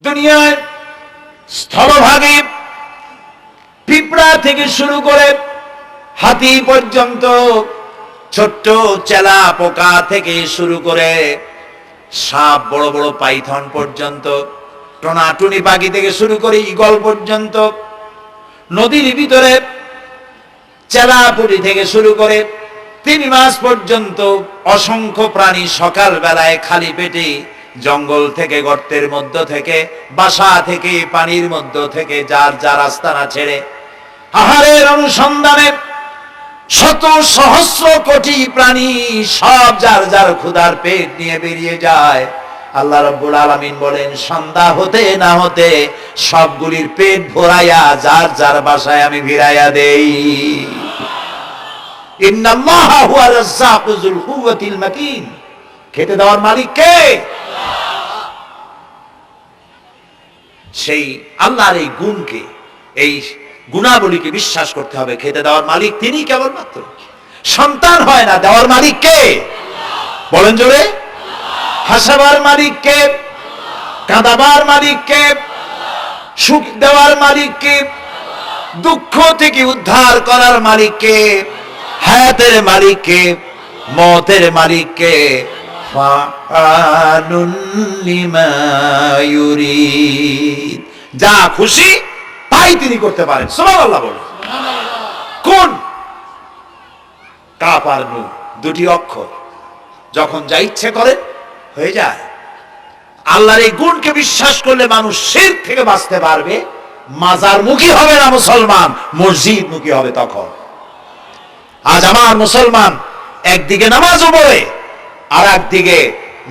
দুনিয়ায় স্থলভাগে পিঁপড়া থেকে শুরু করে হাতি পর্যন্ত, ছোট্ট চেলা পোকা থেকে শুরু করে সাপ, বড় বড় পাইথন পর্যন্ত, টনাটুনি পাখি থেকে শুরু করে ঈগল পর্যন্ত, নদীর ভিতরে চেলাপুরি থেকে শুরু করে 3 মাস পর্যন্ত অসংখ্য প্রাণী সকাল বেলায় খালি পেটে জঙ্গল থেকে, গর্তের মধ্য থেকে, বাসা থেকে, পানির মধ্য থেকে যার যার আস্তানা ছেড়ে আহারের অনুসন্ধানে শত সহস্র কোটি প্রাণী সব যার যার ক্ষুধার পেট নিয়ে বেরিয়ে যায়। আল্লাহ রাব্বুল আলামিন বলেন, সন্ধ্যা হতে না হতে সবগুলির পেট ভরাইয়া যার যার বাসায় আমি ভিড়াইয়া দেই। ইন্নাল্লাহা হুয়া রাজ্জাকু যুল কুওয়াতিল মাতিন। খেতে দেওয়ার মালিক কে? সেই আল্লাহর এই গুণকে, এই গুণাবলীকে বিশ্বাস করতে হবে। খেতে দেওয়ার মালিক তিনি কেবলমাত্র। সন্তান হয় না, দেওয়ার মালিক কে? বলেন জোরে। হাসাবার মালিক কে? কাঁদাবার মালিক কে? সুখ দেওয়ার মালিক কে? দুঃখ থেকে উদ্ধার করার মালিক কে? হায়াতের মালিক কে? মওতের মালিক কে? ফাআলুন লিমা ইউরিদ। যা খুশি তাই তিনি করতে পারেন। সুবহানাল্লাহ বলে। কোন? কাফ আর নুন, দুটি অক্ষর। যখন যা ইচ্ছে করে হয়ে যায়। আল্লাহর এই গুণকে বিশ্বাস করলে মানুষ শিরক থেকে বাঁচতে পারবে। মাজার মুখী হবে না মুসলমান, মসজিদ মুখী হবে তখন। আজ আমার মুসলমান একদিকে নামাজও পড়ে আর একদিকে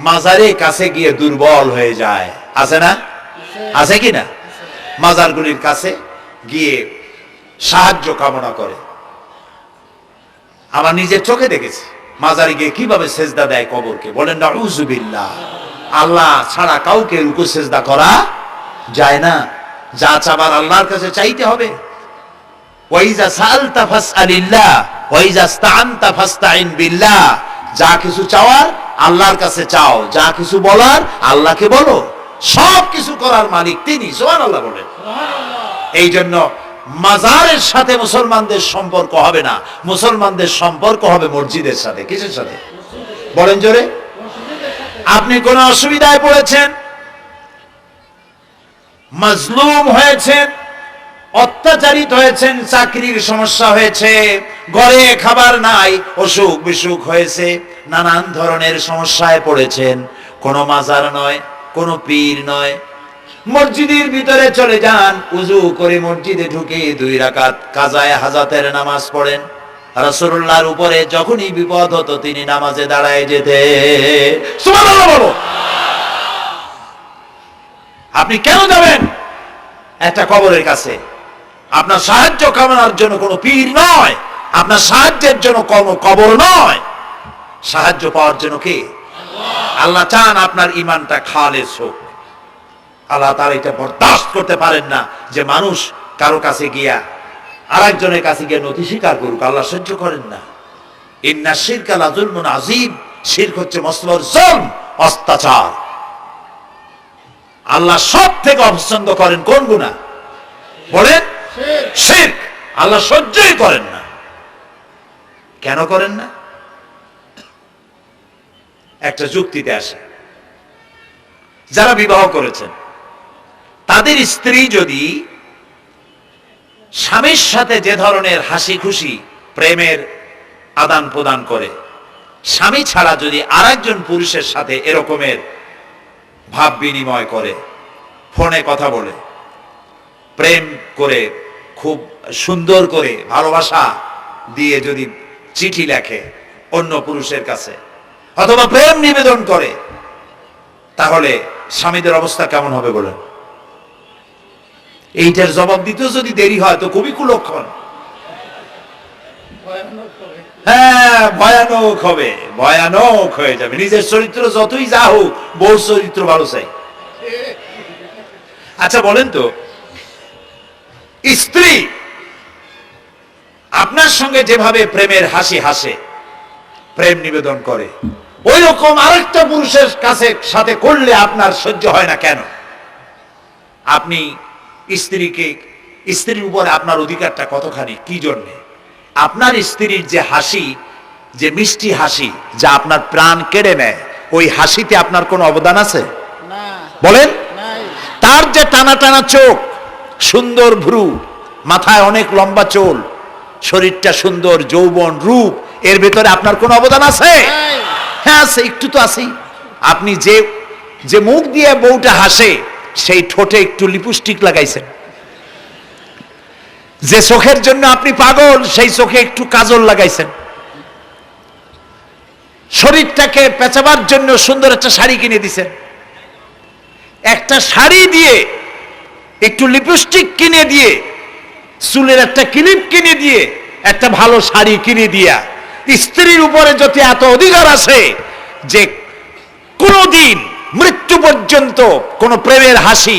মাজারের কাছে গিয়ে দুর্বল হয়ে যায়। আছে না? আছে কি না? মাজারগুলির কাছে গিয়ে সাহায্য কামনা করে। আমার নিজের চোখে দেখেছি মাজারে গিয়ে কিভাবে সেজদা দেয় কবরকে। বলেন নাউযুবিল্লাহ। আল্লাহ ছাড়া কাউকে রুকু সেজদা করা যায় না। যা চাবার আল্লাহর কাছে চাইতে হবে। ওয়াইজা সাআলতা ফাসআলিল্লাহ ওয়াইজা ইসতাআনতা ফাসতাইন বিল্লাহ। যা কিছু চাওয়ার আল্লাহর কাছে চাও, যা কিছু বলার আল্লাহকে বলো। সব কিছু করার মালিক তিনি। সুবহানাল্লাহ বলেন। এই জন্য মাজারের সাথে মুসলমানদের সম্পর্ক হবে না, মুসলমানদের সম্পর্ক হবে মসজিদের সাথে। কিসের সাথে? বলেন জোরে। আপনি কোন অসুবিধায় পড়েছেন, মাজলুম হয়েছেন, অত্যাচারিত হয়েছেন, চাকরির সমস্যা হয়েছে, ঘরে খাবার নাই, অসুখ বিসুখ হয়েছে, নানান ধরনের সমস্যায় পড়েছেন, কোন মাজার নয়, কোন পীর নয়, মসজিদের ভিতরে চলে যান, উযু করে মসজিদে ঢুকে 2 রাকাত কাজায়ে হাজাতের নামাজ পড়েন। রাসূলুল্লাহর উপরে যখনই বিপদ হতো তিনি নামাজে দাঁড়ায় যেতেন। সুবহানাল্লাহ বলো। আপনি কেন যাবেন একটা কবরের কাছে? আপনার সাহায্য কামনার জন্য কোনো পীর নয়, আপনার সাহায্যের জন্য কোনো কবর নয়। সাহায্য পাওয়ার জন্য কে? আল্লাহ চান আপনার ঈমানটা খালেস হোক। আল্লাহ তাআলা এটা বরদাস্ত করতে পারেন না যে মানুষ কারো কাছে গিয়া আরেকজনের কাছে গিয়ে নথি স্বীকার করুক। আল্লাহ সহ্য করেন না। ইন্না শিরকা লাযুলমুন আযীম। শিরক হচ্ছে মস্ত বড় জুলম, অত্যাচার। আল্লাহ সব থেকে অপছন্দ করেন কোন গুনাহ? বলেন শিরক। আল্লাহ সহ্যই করেন না। কেন করেন না? একটা যুক্তিতে আসে। যারা বিবাহ করেছেন তাদের স্ত্রী যদি স্বামীর সাথে যে ধরনের হাসি খুশি প্রেমের আদান প্রদান করে, স্বামী ছাড়া যদি আরেকজন পুরুষের সাথে এরকমের ভাব বিনিময় করে, ফোনে কথা বলে, প্রেম করে, খুব সুন্দর করে ভালোবাসা দিয়ে যদি চিঠি লেখে অন্য পুরুষের কাছে, অথবা প্রেম নিবেদন করে, তাহলে স্বামীদের অবস্থা কেমন হবে বলেন? এইটার জবাব দিতেও যদি দেরি হয় তো খুবই কুলক্ষণ। হ্যাঁ, ভয়ানক হবে, ভয়ানক হয়ে যাবে। নিজের চরিত্র যতই যা হোক, বউর চরিত্র ভালো চাই। আচ্ছা বলেন তো, স্ত্রী আপনার সঙ্গে যেভাবে প্রেমের হাসি হাসে, প্রেম নিবেদন করে, ওই রকম আরেকটা পুরুষের কাছে সাথে করলে আপনার সহ্য হয় না কেন? আপনি স্ত্রীর উপরে আপনার অধিকারটা কতখানি, কি জন্যে? আপনার স্ত্রীর যে হাসি, যে মিষ্টি হাসি, যা আপনার প্রাণ কেড়ে নেয়, ওই হাসিতে আপনার কোনো অবদান আছে? বলেন। তার যে টানা টানা চোখ, সুন্দর ভ্রু, মাথায় অনেক লম্বা চুল, শরীরটা সুন্দর, যৌবন, রূপ, এর ভেতরে আপনার কোনো অবদান আছে? হ্যাঁ আছে, একটু তো আছেই। আপনি যে মুখ দিয়ে বউটা হাসে, সেই ঠোঁটে একটু লিপস্টিক লাগাইছেন। যে চোখের জন্য আপনি পাগল, সেই চোখে একটু কাজল লাগাইছেন। শরীরটাকে পেঁচাবার জন্য সুন্দর একটা শাড়ি কিনে দিছেন। একটা শাড়ি দিয়ে, একটু লিপস্টিক কিনে দিয়ে, চুলের একটা ক্লিপ কিনে দিয়ে, একটা ভালো শাড়ি কিনে দিয়া স্ত্রীর উপরে যদি এত অধিকার আছে যে কোনদিন মৃত্যু পর্যন্ত কোন প্রেমের হাসি,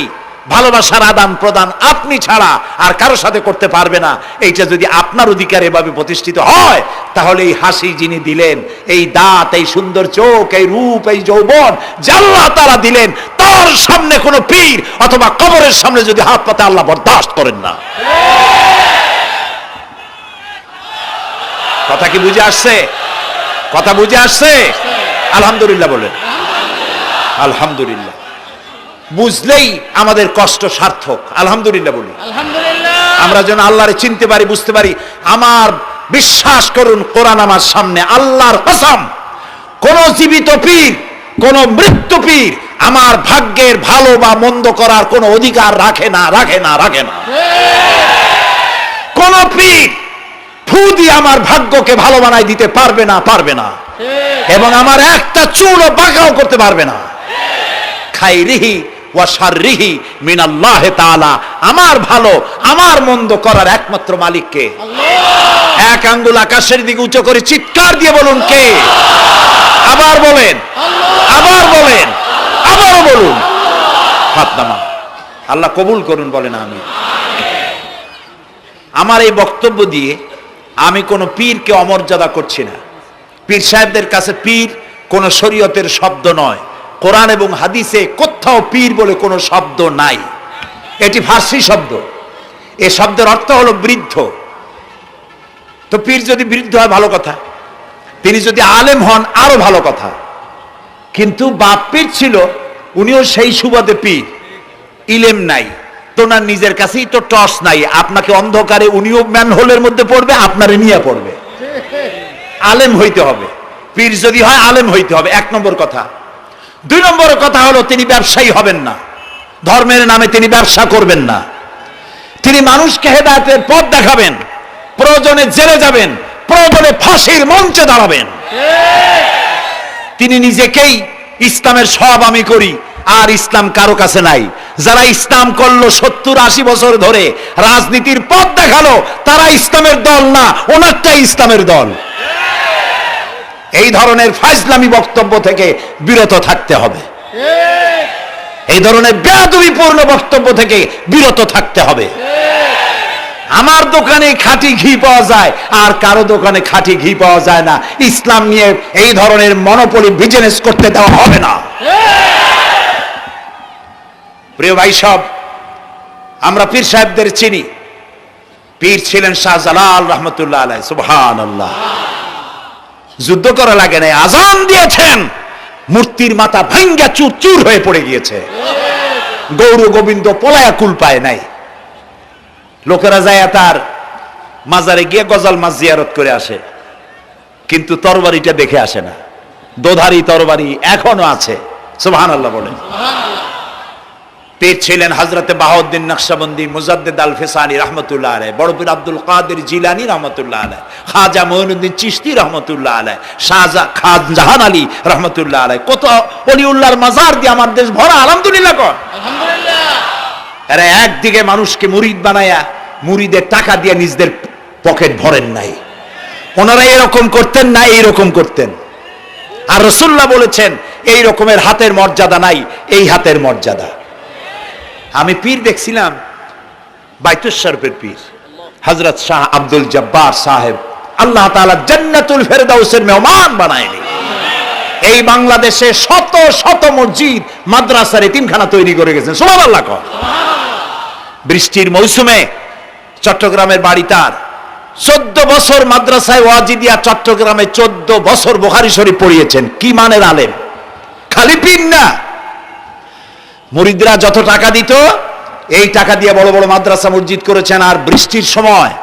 ভালোবাসার আদান প্রদান আপনি ছাড়া আর কারো সাথে করতে পারবে না, এইটা যদি আপনার অধিকার এভাবে প্রতিষ্ঠিত হয়, তাহলে এই হাসি যিনি দিলেন, এই দাঁত, এই সুন্দর চোখ, এই রূপ, এই যৌবন আল্লাহ তাআলা দিলেন, তার সামনে কোনো পীর অথবা কবরের সামনে যদি হাত পাতে আল্লাহ বরদাস্ত করেন না। কথা কি বুঝে আসছে? কথা বুঝে আসছে? আলহামদুলিল্লাহ বলেন। আলহামদুলিল্লাহ। বুঝলেই আমাদের কষ্ট সার্থক। আলহামদুলিল্লাহ বলি। আমরা যেন আল্লাহরে চিনতে পারি, বুঝতে পারি। আমার বিশ্বাস করুন, কোরআন আমার সামনে, আল্লাহর কসম, কোন জীবিত পীর, কোন মৃত্যু পীর আমার ভাগ্যের ভালো বা মন্দ করার কোন অধিকার রাখে না, রাখে না, রাখে না। কোন পীর ফু দিয়ে আমার ভাগ্যকে ভালো বানাই দিতে পারবে না, পারবে না, এবং আমার একটা চুলও বাঁকাও করতে পারবে না। খাইরিহি ওয়া শাররিহি মিনাল্লাহ তাআলা। আমার ভালো, আমার মন্দ করার একমাত্র মালিক কে? আল্লাহ। এক আঙ্গুল আকাশের দিকে উঁচু করে চিৎকার দিয়ে বলুন, কে? আবার বলেন, আবার বলেন, আবারও বলুন। হাত নামান। আল্লাহ কবুল করুন, বলেন আমিন। আমার এই বক্তব্য দিয়ে আমি কোনো পীরকে অমর্যাদা করছি না। পীর সাহেবদের কাছে পীর কোনো শরীয়তের শব্দ নয়। কোরআন এবং হাদিসে কোথাও পীর বলে কোনো শব্দ নাই। এটি ফার্সি শব্দ। এই শব্দের অর্থ হলো বৃদ্ধ। তো পীর যদি বৃদ্ধ হয় ভালো কথা, তিনি যদি আলেম হন আরো ভালো কথা। কিন্তু বাপ পীর ছিল, উনিও সেই সুবাদে পীর। ইলেম নাই তো, না নিজের কাছেই তো টর্চ নাই, আপনাকে অন্ধকারে উনিও ম্যানহোলের মধ্যে পড়বে, আপনারে নিয়ে পড়বে। আলেম হইতে হবে, পীর যদি হয় আলেম হইতে হবে, এক নম্বর কথা। দুই নম্বর কথা হলো তিনি ব্যবসায়ী হবেন না। ধর্মের নামে তিনি ব্যবসা করবেন না। তিনি মানুষকে হেদায়েতের পথ দেখাবেন, প্রয়োজনে জেলে যাবেন, প্রয়োজনে ফাঁসির মঞ্চে দাঁড়াবেন। তিনি নিজেকেই ইসলামের সব আমি করি, আর ইসলাম কারো কাছে নাই। যারা ইসলাম করলো 70-80 বছর ধরে, রাজনীতির পথ দেখালো, তারা ইসলামের দল না, ওনারটাই ইসলামের দল। এই ধরনের ফাজলামি বক্তব্য থেকে বিরত থাকতে হবে। এই ধরনের বেয়াদবিপূর্ণ বক্তব্য থেকে বিরত থাকতে হবে। আমার দোকানে খাঁটি ঘি পাওয়া যায়, আর কারো দোকানে খাঁটি ঘি পাওয়া যায় না। ইসলাম নিয়ে এই ধরনের মনোপলি বিজনেস করতে দেওয়া হবে না। প্রিয় ভাই সব, আমরা পীর সাহেবদের চিনি। পীর ছিলেন শাহজালাল রহমতুল্লাহ আলাইহি। সুবহানাল্লাহ। যুদ্ধ করা লাগে নাই, আজান দিয়েছেন, মূর্তির মাথা ভাঙ্গা চুর চুর হয়ে পড়ে গিয়েছে। গৌর গোবিন্দ পলায়া কুল পায় নাই। লোকেরা যায় তার মাজারে গিয়ে গজাল মাছ জিয়ারত করে আসে, কিন্তু তরবারিটা দেখে আসে না। দোধারি তরবারি এখনো আছে। সুবহানাল্লাহ বলেন। পীর ছিলেন হযরতে বাহাউদ্দিন নকশবন্দি, মুজাদ্দিদ আল ফিসানি রহমতুল্লাহ আলাইহি, বড় পীর আব্দুল কাদের জিলানী রহমতুল্লাহ আলাইহি, খাজা মঈনুদ্দিন চিশতি রহমতুল্লাহ আলাইহি, শাহজাহান আলী রহমতুল্লাহ আলাইহি। কত ওলিউল্লাহর মাজার দিয়ে আমার দেশ ভরা। আলহামদুলিল্লাহ কর। আলহামদুলিল্লাহ। এরা একদিকে মানুষকে মুরিদ বানায়া মুরিদের টাকা দিয়ে নিজেদের পকেট ভরেন নাই। ওনারা এরকম করতেন না, এইরকম করতেন। আর রাসূলুল্লাহ বলেছেন, এই রকমের হাতের মর্যাদা নাই, এই হাতের মর্যাদা। আমি পীর দেখছিলাম, বাইতুল শরীফের পীর হযরত শাহ আব্দুল জব্বার সাহেব, আল্লাহ তাআলা জান্নাতুল ফেরদাউসের মেহমান বানায়নি। এই বাংলাদেশে শত শত মসজিদ, মাদ্রাসার এতিমখানা তৈরি করে গেছেন। সুবহানাল্লাহ। বৃষ্টির মৌসুমে চট্টগ্রামের বাড়ি তার, 14 বছর মাদ্রাসায় ওয়াজিদিয়া চট্টগ্রামে 14 বছর বুখারী শরীফ পড়িয়েছেন। কি মানের আলেম, খালি পীর না। মুরিদরা যত টাকা দিত এই টাকা দিয়ে বড় বড় মাদ্রাসা মসজিদ করেছেন। আর বৃষ্টির সময়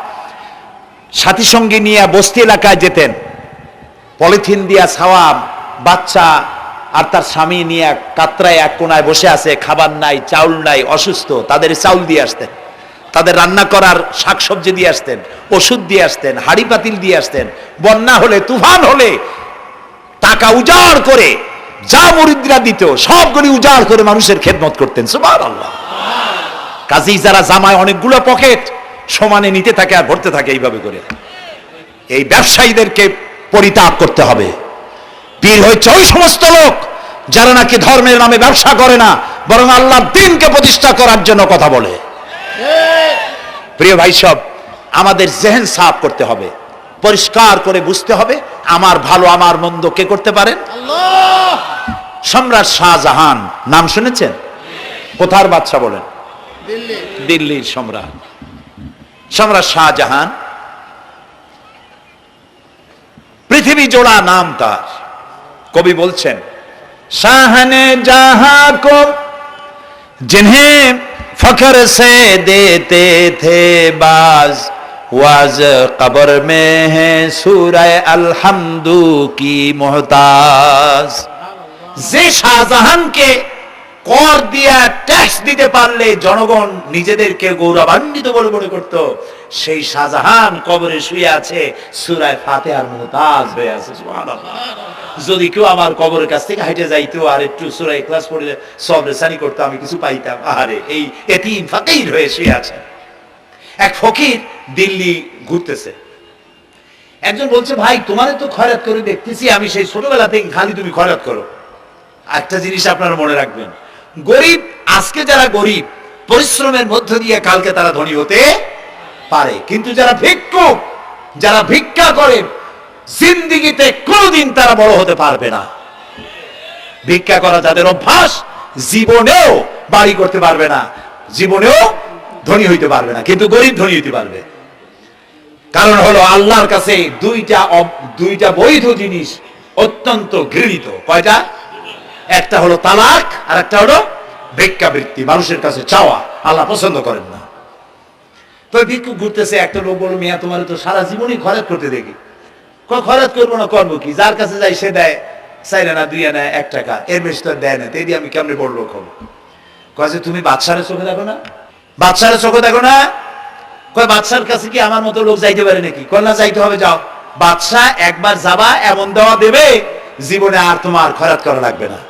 সাথী সঙ্গী নিয়ে বস্তি এলাকায় যেতেন, পলিথিন দিয়া ছাওয়া, বাচ্চা আর তার স্বামী নিয়ে কাতরায় এক কোনায় বসে আছে, খাবার নাই, চাউল নাই, অসুস্থ, তাদের চাউল দিয়ে আসতেন, তাদের রান্না করার শাকসবজি দিয়ে আসতেন, ওষুধ দিয়ে আসতেন, হাড়ি পাতিল দিয়ে আসতেন। বন্যা হলে, তুফান হলে টাকা উজাড় করে যা মুরিদরা দিত সবগুলি উজাড় করে মানুষের খেদমত করতেন। সুবহানাল্লাহ। কাজী যারা জামায় অনেকগুলো পকেট সমানে নিতে থাকে আর ভরতে থাকে এইভাবে করে, এই ব্যবসায়ীদেরকে পরিত্যাগ করতে হবে। পীর হচ্ছে ওই সমস্ত লোক যারা নাকি ধর্মের নামে ব্যবসা করে না, বরং আল্লাহর দ্বীনকে প্রতিষ্ঠা করার জন্য কথা বলে। প্রিয় ভাই সব, আমাদের জেহেন সাফ করতে হবে, পরিষ্কার করে বুঝতে হবে আমার ভালো আমার মন্দ কে করতে পারেন? আল্লাহ। সম্রাট শাহজাহান নাম শুনেছেন? কোথার বাদশা বলেন? দিল্লির সম্রাট। সম্রাট শাহজাহান পৃথিবী জোড়া নাম তার। কবি বলছেন, শাহনে জাহাं को जिन्हें फख्र से देते थे बाज, वाज कब्र में है सूरह अलहम्दु की मोहताज। যে শাহজাহানকে কর দিয়া ট্যাক্স দিতে পারলে জনগণ নিজেদেরকে গৌরবান্বিত বলে মনে করত, সেই শাহজাহান কবরে শুয়ে আছে, সূরা ফাতিহার মুহতাজ হয়ে আছে। সুবহানাল্লাহ। যদি কেউ আমার কবরের কাছ থেকে হেঁটে যাইতো আর একটু সূরা ইখলাস পড়লে সব রেসানি করতো, আমি কিছু পাইতাম। আরে এই এতিম ফাকির হয়ে শুয়ে আছে। এক ফকির দিল্লি ঘুরতেছে, একজন বলছে, ভাই তোমারে তো খয়রাত করে দেখতেছি আমি সেই ছোটবেলা থেকে, খালি তুমি খয়রাত করো। একটা জিনিস আপনারা মনে রাখবেন, গরিব, আজকে যারা গরিব পরিশ্রমের মধ্য দিয়ে কালকে তারা ধনী হতে পারে, কিন্তু যারা ভিক্ষুক, যারা ভিক্ষা করে, জিন্দেগিতে কোনোদিন তারা বড় হতে পারবে না। ভিক্ষা করা যাদের অভ্যাস, জীবনেও বাড়ি করতে পারবে না, জীবনেও ধনী হইতে পারবে না, কিন্তু গরিব ধনী হইতে পারবে। কারণ হলো আল্লাহর কাছে দুইটা বৈধ জিনিস অত্যন্ত ঘৃণিত। কয়টা? একটা হলো তালাক আর একটা হলো ভিক্ষাবৃত্তি, মানুষের কাছে চাওয়া। আল্লাহ পছন্দ করেন না। তো ভিক্ষুক ঘুরতেছে, একটা লোক বলল, মিয়া তোমার তো সারা জীবনই খরচ করতে দেখি। খরচ করবো না, করবো কি? যার কাছে যাই সে দেয় 4 আনা 2 আনা 1 টাকা, এর বেশি তো দেয় না। তেদি আমি কেমনে বড় লোক হবো? কয় যে তুমি বাদশারে চোখে দেখো না, বাদশারে চোখে দেখো না। কয় বাদশার কাছে কি আমার মতো লোক যাইতে পারে নাকি? কয় না, যাইতে হবে, যাও। বাদশা একবার যাবা, এমন দেওয়া দেবে জীবনে আর তোমার খরচ করা লাগবে না।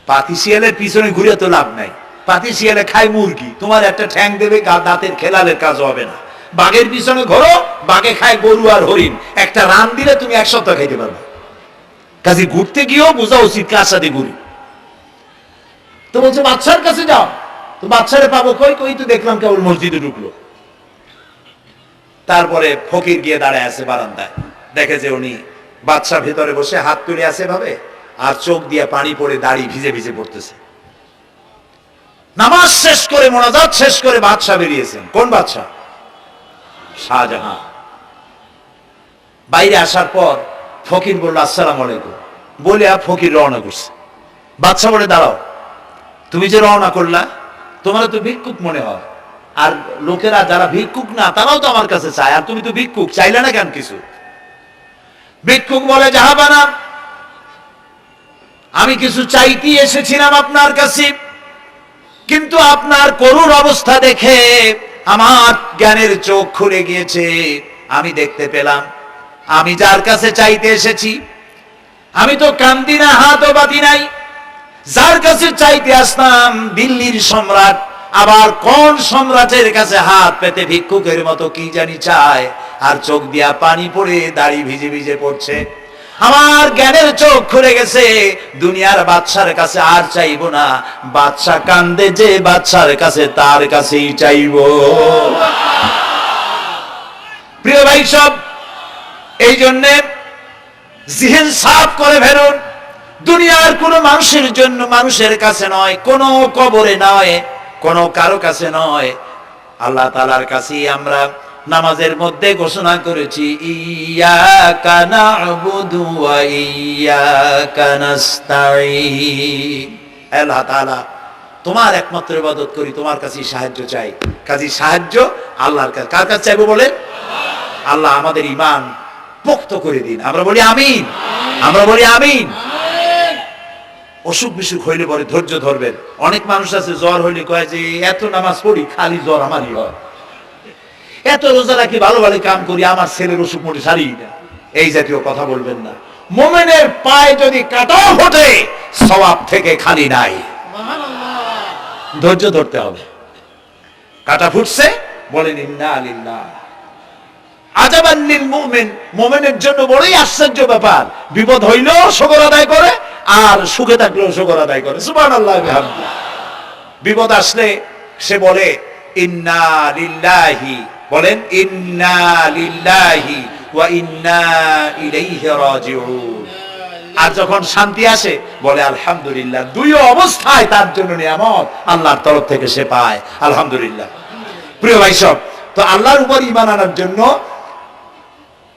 পাতি শিয়ালের পিছনে ঘুরে তো লাভ নাই। পাতি শিয়ালে খায় মুরগি, তোমার একটা ঠ্যাং দেবে, দাঁতের খেলালের কাজ হবে না। বাঘের পিছনে ঘোরো, বাঘে খায় গরু আর হরিণ, একটা রান দিলে তুমি 1 সপ্তাহ খাইতে পারবে। কাজে ঘুরতে গিয়েও বোঝা উচিত কার সাথে ঘুরি। তো বলছে বাদশার কাছে যাও। তো বাদশারে পাবো কই? কই তো দেখলাম কেবল মসজিদে ঢুকলো। তারপরে ফকির গিয়ে দাঁড়ায় আছে বারান্দায়, দেখে যে উনি বাদশা ভেতরে বসে হাত তুলে আছে ভাবে, আর চোখ দিয়ে পানি পড়ে দাড়ি ভিজে ভিজে পড়তেছে। নামাজ শেষ করে, মোনাজাত শেষ করে বাদশা বেরিয়েছেন। কোন বাদশা? শাহজাহান। বাইরে আসার পর ফকির বলল, আসসালামু আলাইকুম বলে ফকির রওনা করছে। বাদশা বলে, দাঁড়াও, তুমি যে রওনা করলা, তোমার তো ভিক্ষুক মনে হয়, আর লোকেরা যারা ভিক্ষুক না তারাও তো আমার কাছে চায়, আর তুমি তো ভিক্ষুক, চাইলে না কেন কিছু? ভিক্ষুক বলে, জাহাবানা, আমি কিছু চাইতে এসেছিলাম আপনার কাছে, কিন্তু আপনার করুণ অবস্থা দেখে আমার জ্ঞানের চোখ খুলে গিয়েছে। আমি দেখতে পেলাম আমি যার কাছে চাইতে এসেছি, আমি তো কান্দি না, হাতও বাঁধি নাই। যার কাছে চাইতে আসতাম দিল্লির সম্রাট, আবার কোন সম্রাটের কাছে হাত পেতে ভিক্ষুকের মতো কি জানি চায়, আর চোখ দিয়া পানি পড়ে দাড়ি ভিজে ভিজে পড়ছে। আমার জ্ঞানের চোখ খুলে গেছে, দুনিয়ার বাদশার কাছে আর চাইবো না। বাদশা কান্দে যে বাদশার কাছে, তার কাছেই চাইবো। প্রিয় ভাই সব, এই জন্যে জিহ্ন সাফ করে ফেলুন। দুনিয়ার কোন মানুষের জন্য, মানুষের কাছে নয়, কোন কবরে নয়, কোনো কারো কাছে নয়, আল্লাহ তাআলার কাছেই আমরা নামাজের মধ্যে ঘোষণা করেছি, ইয়্যাকা না'বুদু ওয়া ইয়্যাকা নাস্তাঈন। আল্লাহ তাআলা, তোমার একমাত্র ইবাদত করি, তোমার কাছেই সাহায্য চাই। কাজী সাহায্য আল্লাহর কাছে। কার কাছে চাইবো বলেন? আল্লাহ আমাদের ঈমান পোক্ত করে দিন। আমরা বলি আমিন, আমরা বলি আমিন। অসুখ বিসুখ হইলে পরে ধৈর্য ধরবেন। অনেক মানুষ আছে জ্বর হইলে কয় যে এত নামাজ পড়ি খালি জ্বর আমারই হয়, এত রোজা রাখি, ভালো ভালো কাম করি, আমার ছেলের অসুখ মোটে সারি না। এই জাতীয় কথা বলবেন না। মুমিনের পায়ে যদি কাঁটাও ফোটে সওয়াব থেকে খালি নাই। ধৈর্য ধরতে হবে। কাঁটা ফুটছে, বলেন ইন্না লিল্লাহ। আজাবান লিল মুমিন, মুমিনের জন্য বড়ই আশ্চর্য ব্যাপার, বিপদ হইলেও শুকর আদায় করে আর সুখে থাকলেও শুকর আদায় করে। সুবহানাল্লাহ ওয়া বিহামদিহি। বিপদ আসলে সে বলে ইন্না লিল্লাহি, বলেন ইন্না লিল্লাহি ওয়া ইন্না ইলাইহি রাজিউন। আর যখন শান্তি আসে বলে আলহামদুলিল্লাহ। দুই অবস্থায় তার জন্য নিয়ামত আল্লাহর তরফ থেকে সে পায়, আলহামদুলিল্লাহ। প্রিয় ভাই সব, তো আল্লাহর উপর ঈমান আনার জন্য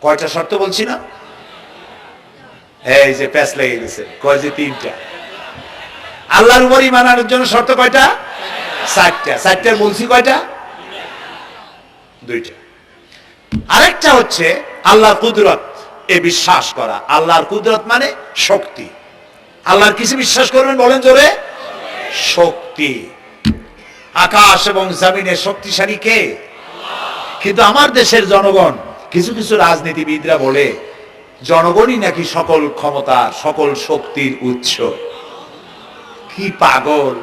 কয়টা শর্ত বলছি না? এই যে প্যাচ লেগে গেছে, কয় যে তিনটা। আল্লাহর উপর ঈমান আনার জন্য শর্ত কয়টা? চারটা। চারটার বলছি কয়টা? দুইটা। আরেকটা হচ্ছে আল্লাহর কুদরত এ বিশ্বাস করা। আল্লাহর কুদরত মানে শক্তি। আল্লাহর কিছু বিশ্বাস করবেন, বলেন জোরে? শক্তি। আকাশ এবং জমিনের শক্তিশালী কে? কিন্তু আমার দেশের জনগণ, কিছু কিছু রাজনীতিবিদরা বলে জনগণই নাকি সকল ক্ষমতার, সকল শক্তির উৎস। কি পাগল!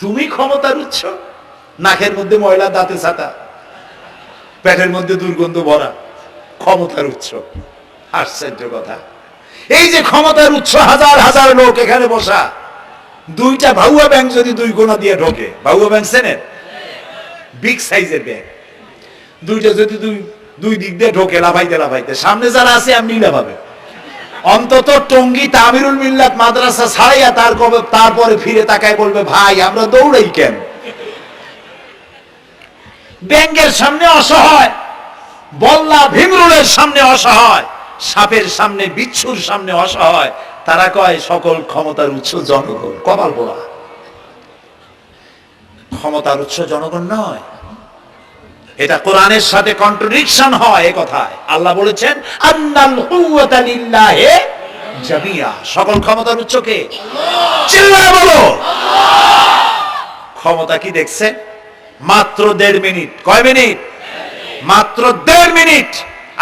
তুমি ক্ষমতার উৎস? নাকের মধ্যে ময়লা, দাঁতে ছাতা, পেটের মধ্যে দুর্গন্ধ ভরা, ক্ষমতার উৎস। আশ্চর্য কথা। এই যে ক্ষমতার উৎস, হাজার হাজার লোক এখানে বসা, দুইটা ভাউয়া ব্যাংক যদি দুই কোণা দিয়ে ঢোকে, ভাউয়া ব্যাংক চেনেন? বিগ সাইজের ব্যাংক, দুইটা যদি দুই দিক দিয়ে ঢোকে লাফাইতে লাফাইতে, সামনে যারা আছে এমনি লাফাবে। অন্তত টঙ্গী তামিরুল মিল্লাত মাদ্রাসা ছাড়াইয়া তারপরে ফিরে তাকায় বলবে, ভাই আমরা দৌড়াই কেন? ব্যাংকের সামনে অসহায়, বল্লা ভীমরুলের সামনে অসহায়, সাপের সামনে, বিচ্ছুর সামনে অসহায়, তারা কয় সকল ক্ষমতার উৎস জনগণ। কপাল পোড়া। ক্ষমতার উৎস জনগণ নয়, এটা কোরআনের সাথে কন্ট্রাডিকশন হয়। এই কথায় আল্লাহ বলেছেন আন্নাল কুওয়াতা লিল্লাহি জামিয়া। সকল ক্ষমতার উৎস কে? আল্লাহ। চিল্লায়ে বলো আল্লাহ। ক্ষমতা কি দেখছে? মাত্র 1.5 মিনিট। কয় মিনিট? মাত্র 1.5 মিনিট।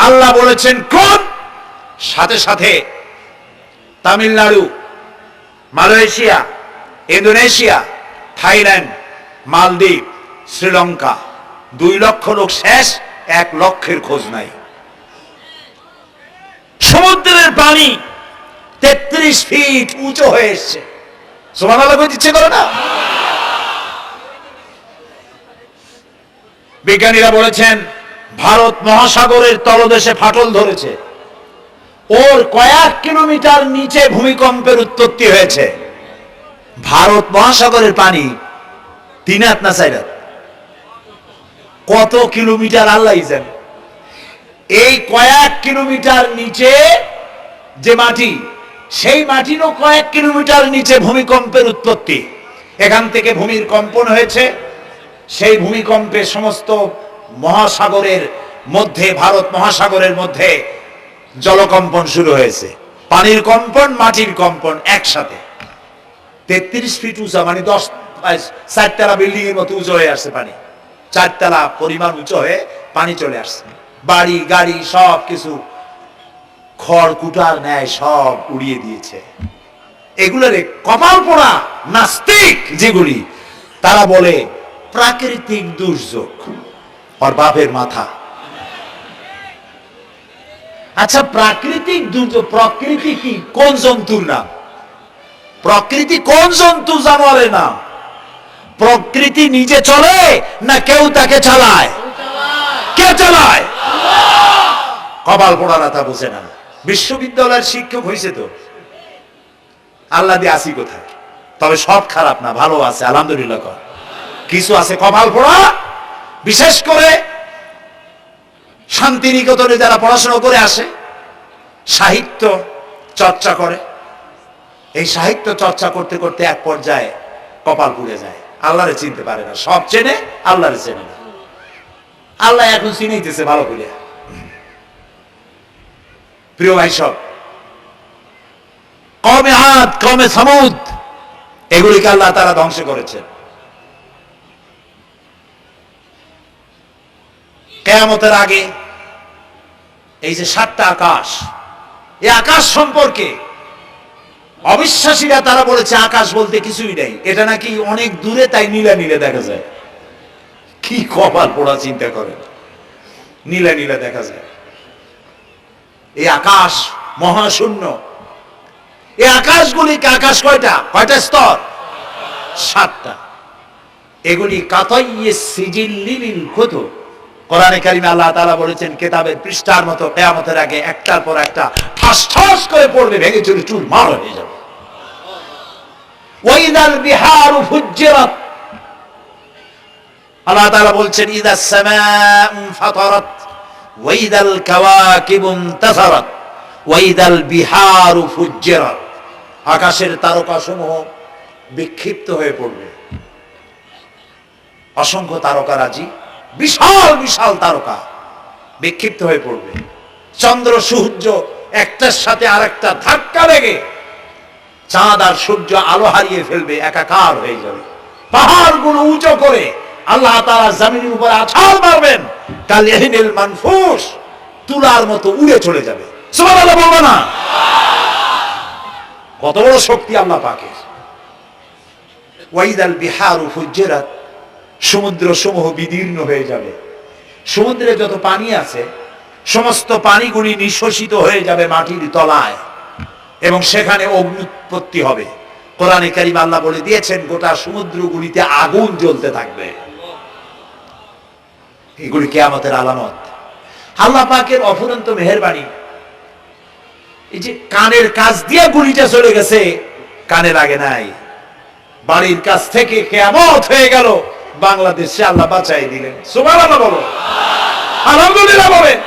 আল্লাহ বলেছেন কোন? সাথে সাথে তামিলনাড়ু, মালয়েশিয়া, ইন্দোনেশিয়া, থাইল্যান্ড, মালদ্বীপ, শ্রীলঙ্কা, 2 লক্ষ লোক শেষ, 1 লক্ষের খোঁজ নাই। সমুদ্রের পানি 33 ফিট উঁচু হয়ে এসছে। সুবহানাল্লাহ কই দিচ্ছে করে না? বিজ্ঞানীরা বলেছেন ভারত মহাসাগরের তলদেশে ফাটল ধরেছে, ওর কয়েক কিলোমিটার নিচে ভূমিকম্পের উৎপত্তি হয়েছে। ভারত মহাসাগরের পানি 3 হাত না 4 হাত, কত কিলোমিটার আল্লাহই জানে। এই কয়েক কিলোমিটার নিচে যে মাটি, সেই মাটিরও কয়েক কিলোমিটার নিচে ভূমিকম্পের উৎপত্তি। এখান থেকে ভূমির কম্পন হয়েছে, সেই ভূমিকম্পে সমস্ত মহাসাগরের মধ্যে, ভারত মহাসাগরের মধ্যে জলকম্পন শুরু হয়েছে। পানির কম্পন, মাটির কম্পন একসাথে। 33 ফিট উঁচা, মানে 4 তলা বিল্ডিং এর মতো উঁচু হয়ে আসছে পানি। 4 তলা পরিমাণ উঁচু হয়ে পানি চলে আসছে। বাড়ি গাড়ি সব কিছু খড় কুটার ন্যায় সব উড়িয়ে দিয়েছে। এগুলোর কপাল পোড়া নাস্তিক যেগুলি, তারা বলে প্রাকৃতিক দুর্যোগ। আর বাপের মাথা। আচ্ছা, প্রাকৃতিক দুর্যোগ, প্রকৃতি কি? কোন জন্তুর নাম? প্রকৃতি কোন জন্তু জানোয়ারের নাম? প্রকৃতি নিজে চলে না কেউ তাকে চালায়? কে চালায়? কপাল পোড়ারা তা বোঝে না। বিশ্ববিদ্যালয়ের শিক্ষক হয়েছে তো, আল্লাহ দিয়ে আসি কোথায়? তবে সব খারাপ না, ভালো আছে, আলহামদুলিল্লাহ। কিছু আছে কপাল পোড়া, বিশেষ করে শান্তিনিকেতনে যারা পড়াশোনা করে আসে, সাহিত্য চর্চা করে, এই সাহিত্য চর্চা করতে করতে এক পর্যায়ে কপাল পুড়ে যায়, আল্লাহরে চিনতে পারে না। সব চেনে, আল্লাহরে চেনে না। আল্লাহ এখন চিনাইতেছে ভালো করে। প্রিয় ভাই সব, কমে আদ কমে সামুদ এগুলিকে আল্লাহ তারা ধ্বংস করেছেন। কিয়ামতের আগে এই যে 7টা আকাশ, এই আকাশ সম্পর্কে অবিশ্বাসীরা তারা বলেছে আকাশ বলতে কিছুই নেই, এটা নাকি অনেক দূরে, তাই নীলা নীলে দেখা যায়। কি কপাল পোড়া, চিন্তা করেন, নীলা নীলা দেখা যায়। এই আকাশ মহাশূন্য। এই আকাশগুলিকে, আকাশ কয়টা কয়টা স্তর? 7টা। এগুলি কাতাইয়ে সিজিল্লিল কুতুব, কোরআনে কারিমে আল্লাহ তাআলা বলেছেন কিতাবের পৃষ্ঠার মতো কিয়ামতের আগে একটার পর একটা ঠাস ঠাস করে পড়বে, ভেঙে চুরে চুরমার হয়ে যাবে। ওয়াইদাল বিহারু ফুজ্জিরাত, আল্লাহ তাআলা বলছেন ইদাস সামাউ ফাতারাত ওয়াইদাল কাওয়াকিবু ইনতাসারাত ওয়াইদাল বিহারু ফুজ্জিরাত, আকাশের তারকাসমূহ বিক্ষিপ্ত হয়ে পড়বে। অসংখ্য তারকারাজি, বিশাল বিশাল তারকা বিক্ষিপ্ত হয়ে পড়বে। চন্দ্র সূর্য একটার সাথে আরেকটা ধাক্কা লেগে চাঁদ আর সূর্য আলো হারিয়ে ফেলবে, একাকার হয়ে যাবে। পাহাড়গুলো উঁচু করে আল্লাহ তাআলা জমিনের উপর আছাড় মারবেন, কাল ইহিনিল মানফুস, তুলার মতো উড়ে চলে যাবে। সুবহানাল্লাহ বলবো না? কত বড় শক্তি আল্লাহ পাকের। ওয়াইদাল বিহারু ফুজ্জিরাত, সমুদ্র সমূহ বিদীর্ণ হয়ে যাবে। সমুদ্রে যত পানি আছে সমস্ত পানিগুলি নিঃশ্বসিত হয়ে যাবে মাটির তলায়, এবং সেখানে অগ্নি উৎপত্তি হবে। কোরআনে কারীম আল্লাহ বলে দিয়েছেন গোটা সমুদ্রগুলিতে আগুন জ্বলতে থাকবে। এগুলি কিয়ামতের আলামত। আল্লাহ পাকের অফুরন্ত মেহেরবানি। এই যে কানের কাছ দিয়ে গুলিটা চলে গেছে, কানে লাগে নাই, বাড়ির কাছ থেকে কিয়ামত হয়ে গেল, বাংলাদেশে আল্লাহ বাঁচাই দিলেন। সুবহানাল্লাহ বলো, আলহামদুলিল্লাহ বলেন।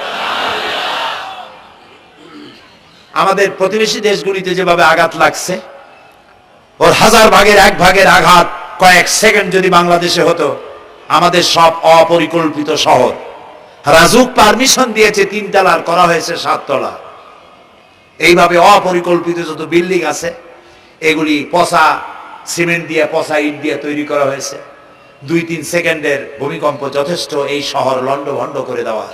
আমাদের প্রতিবেশী দেশগুলিতে যেভাবে আঘাত লাগছে, ওর 1000 ভাগের 1 ভাগের আঘাত কয়েক সেকেন্ড যদি বাংলাদেশে হতো, আমাদের সব অপরিকল্পিত শহর, রাজুক পারমিশন দিয়েছে 3 তলার, করা হয়েছে 7 তলা। এইভাবে অপরিকল্পিত যত বিল্ডিং আছে এগুলি পচা সিমেন্ট দিয়ে, পচা ইট দিয়ে তৈরি করা হয়েছে। 2-3 সেকেন্ডের ভূমিকম্প যথেষ্ট এই শহর লন্ডভন্ড করে দেওয়ার।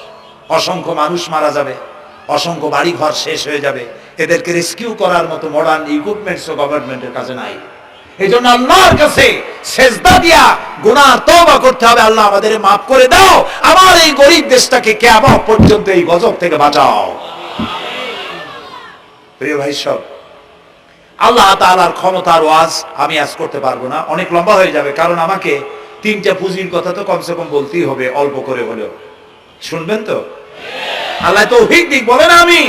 অসংখ্য মানুষ মারা যাবে, অসংখ্য বাড়ি ঘর শেষ হয়ে যাবে। এদেরকে রেস্কিউ করার মতো মডার্ন ইকুইপমেন্টসও গভর্নমেন্টের কাছে নাই। এই জন্য আল্লাহর কাছে সেজদা দিয়া গুনাহ তওবা করতে হবে, আল্লাহ আমাদের মাফ করে দাও, আমার এই গরিব দেশটাকে কিয়ামত পর্যন্ত এই গজব থেকে বাঁচাও। প্রিয় ভাই সব, আল্লাহ তাআলার ক্ষমতার ওয়াজ আমি আজ করতে পারবো না, অনেক লম্বা হয়ে যাবে। কারণ আমাকে 3টা পুঁজির কথা তো কমসে কম বলতেই হবে, অল্প করে হলেও। শুনবেন তো? আল্লাহ তৌফিক দিক, বলেন আমিন।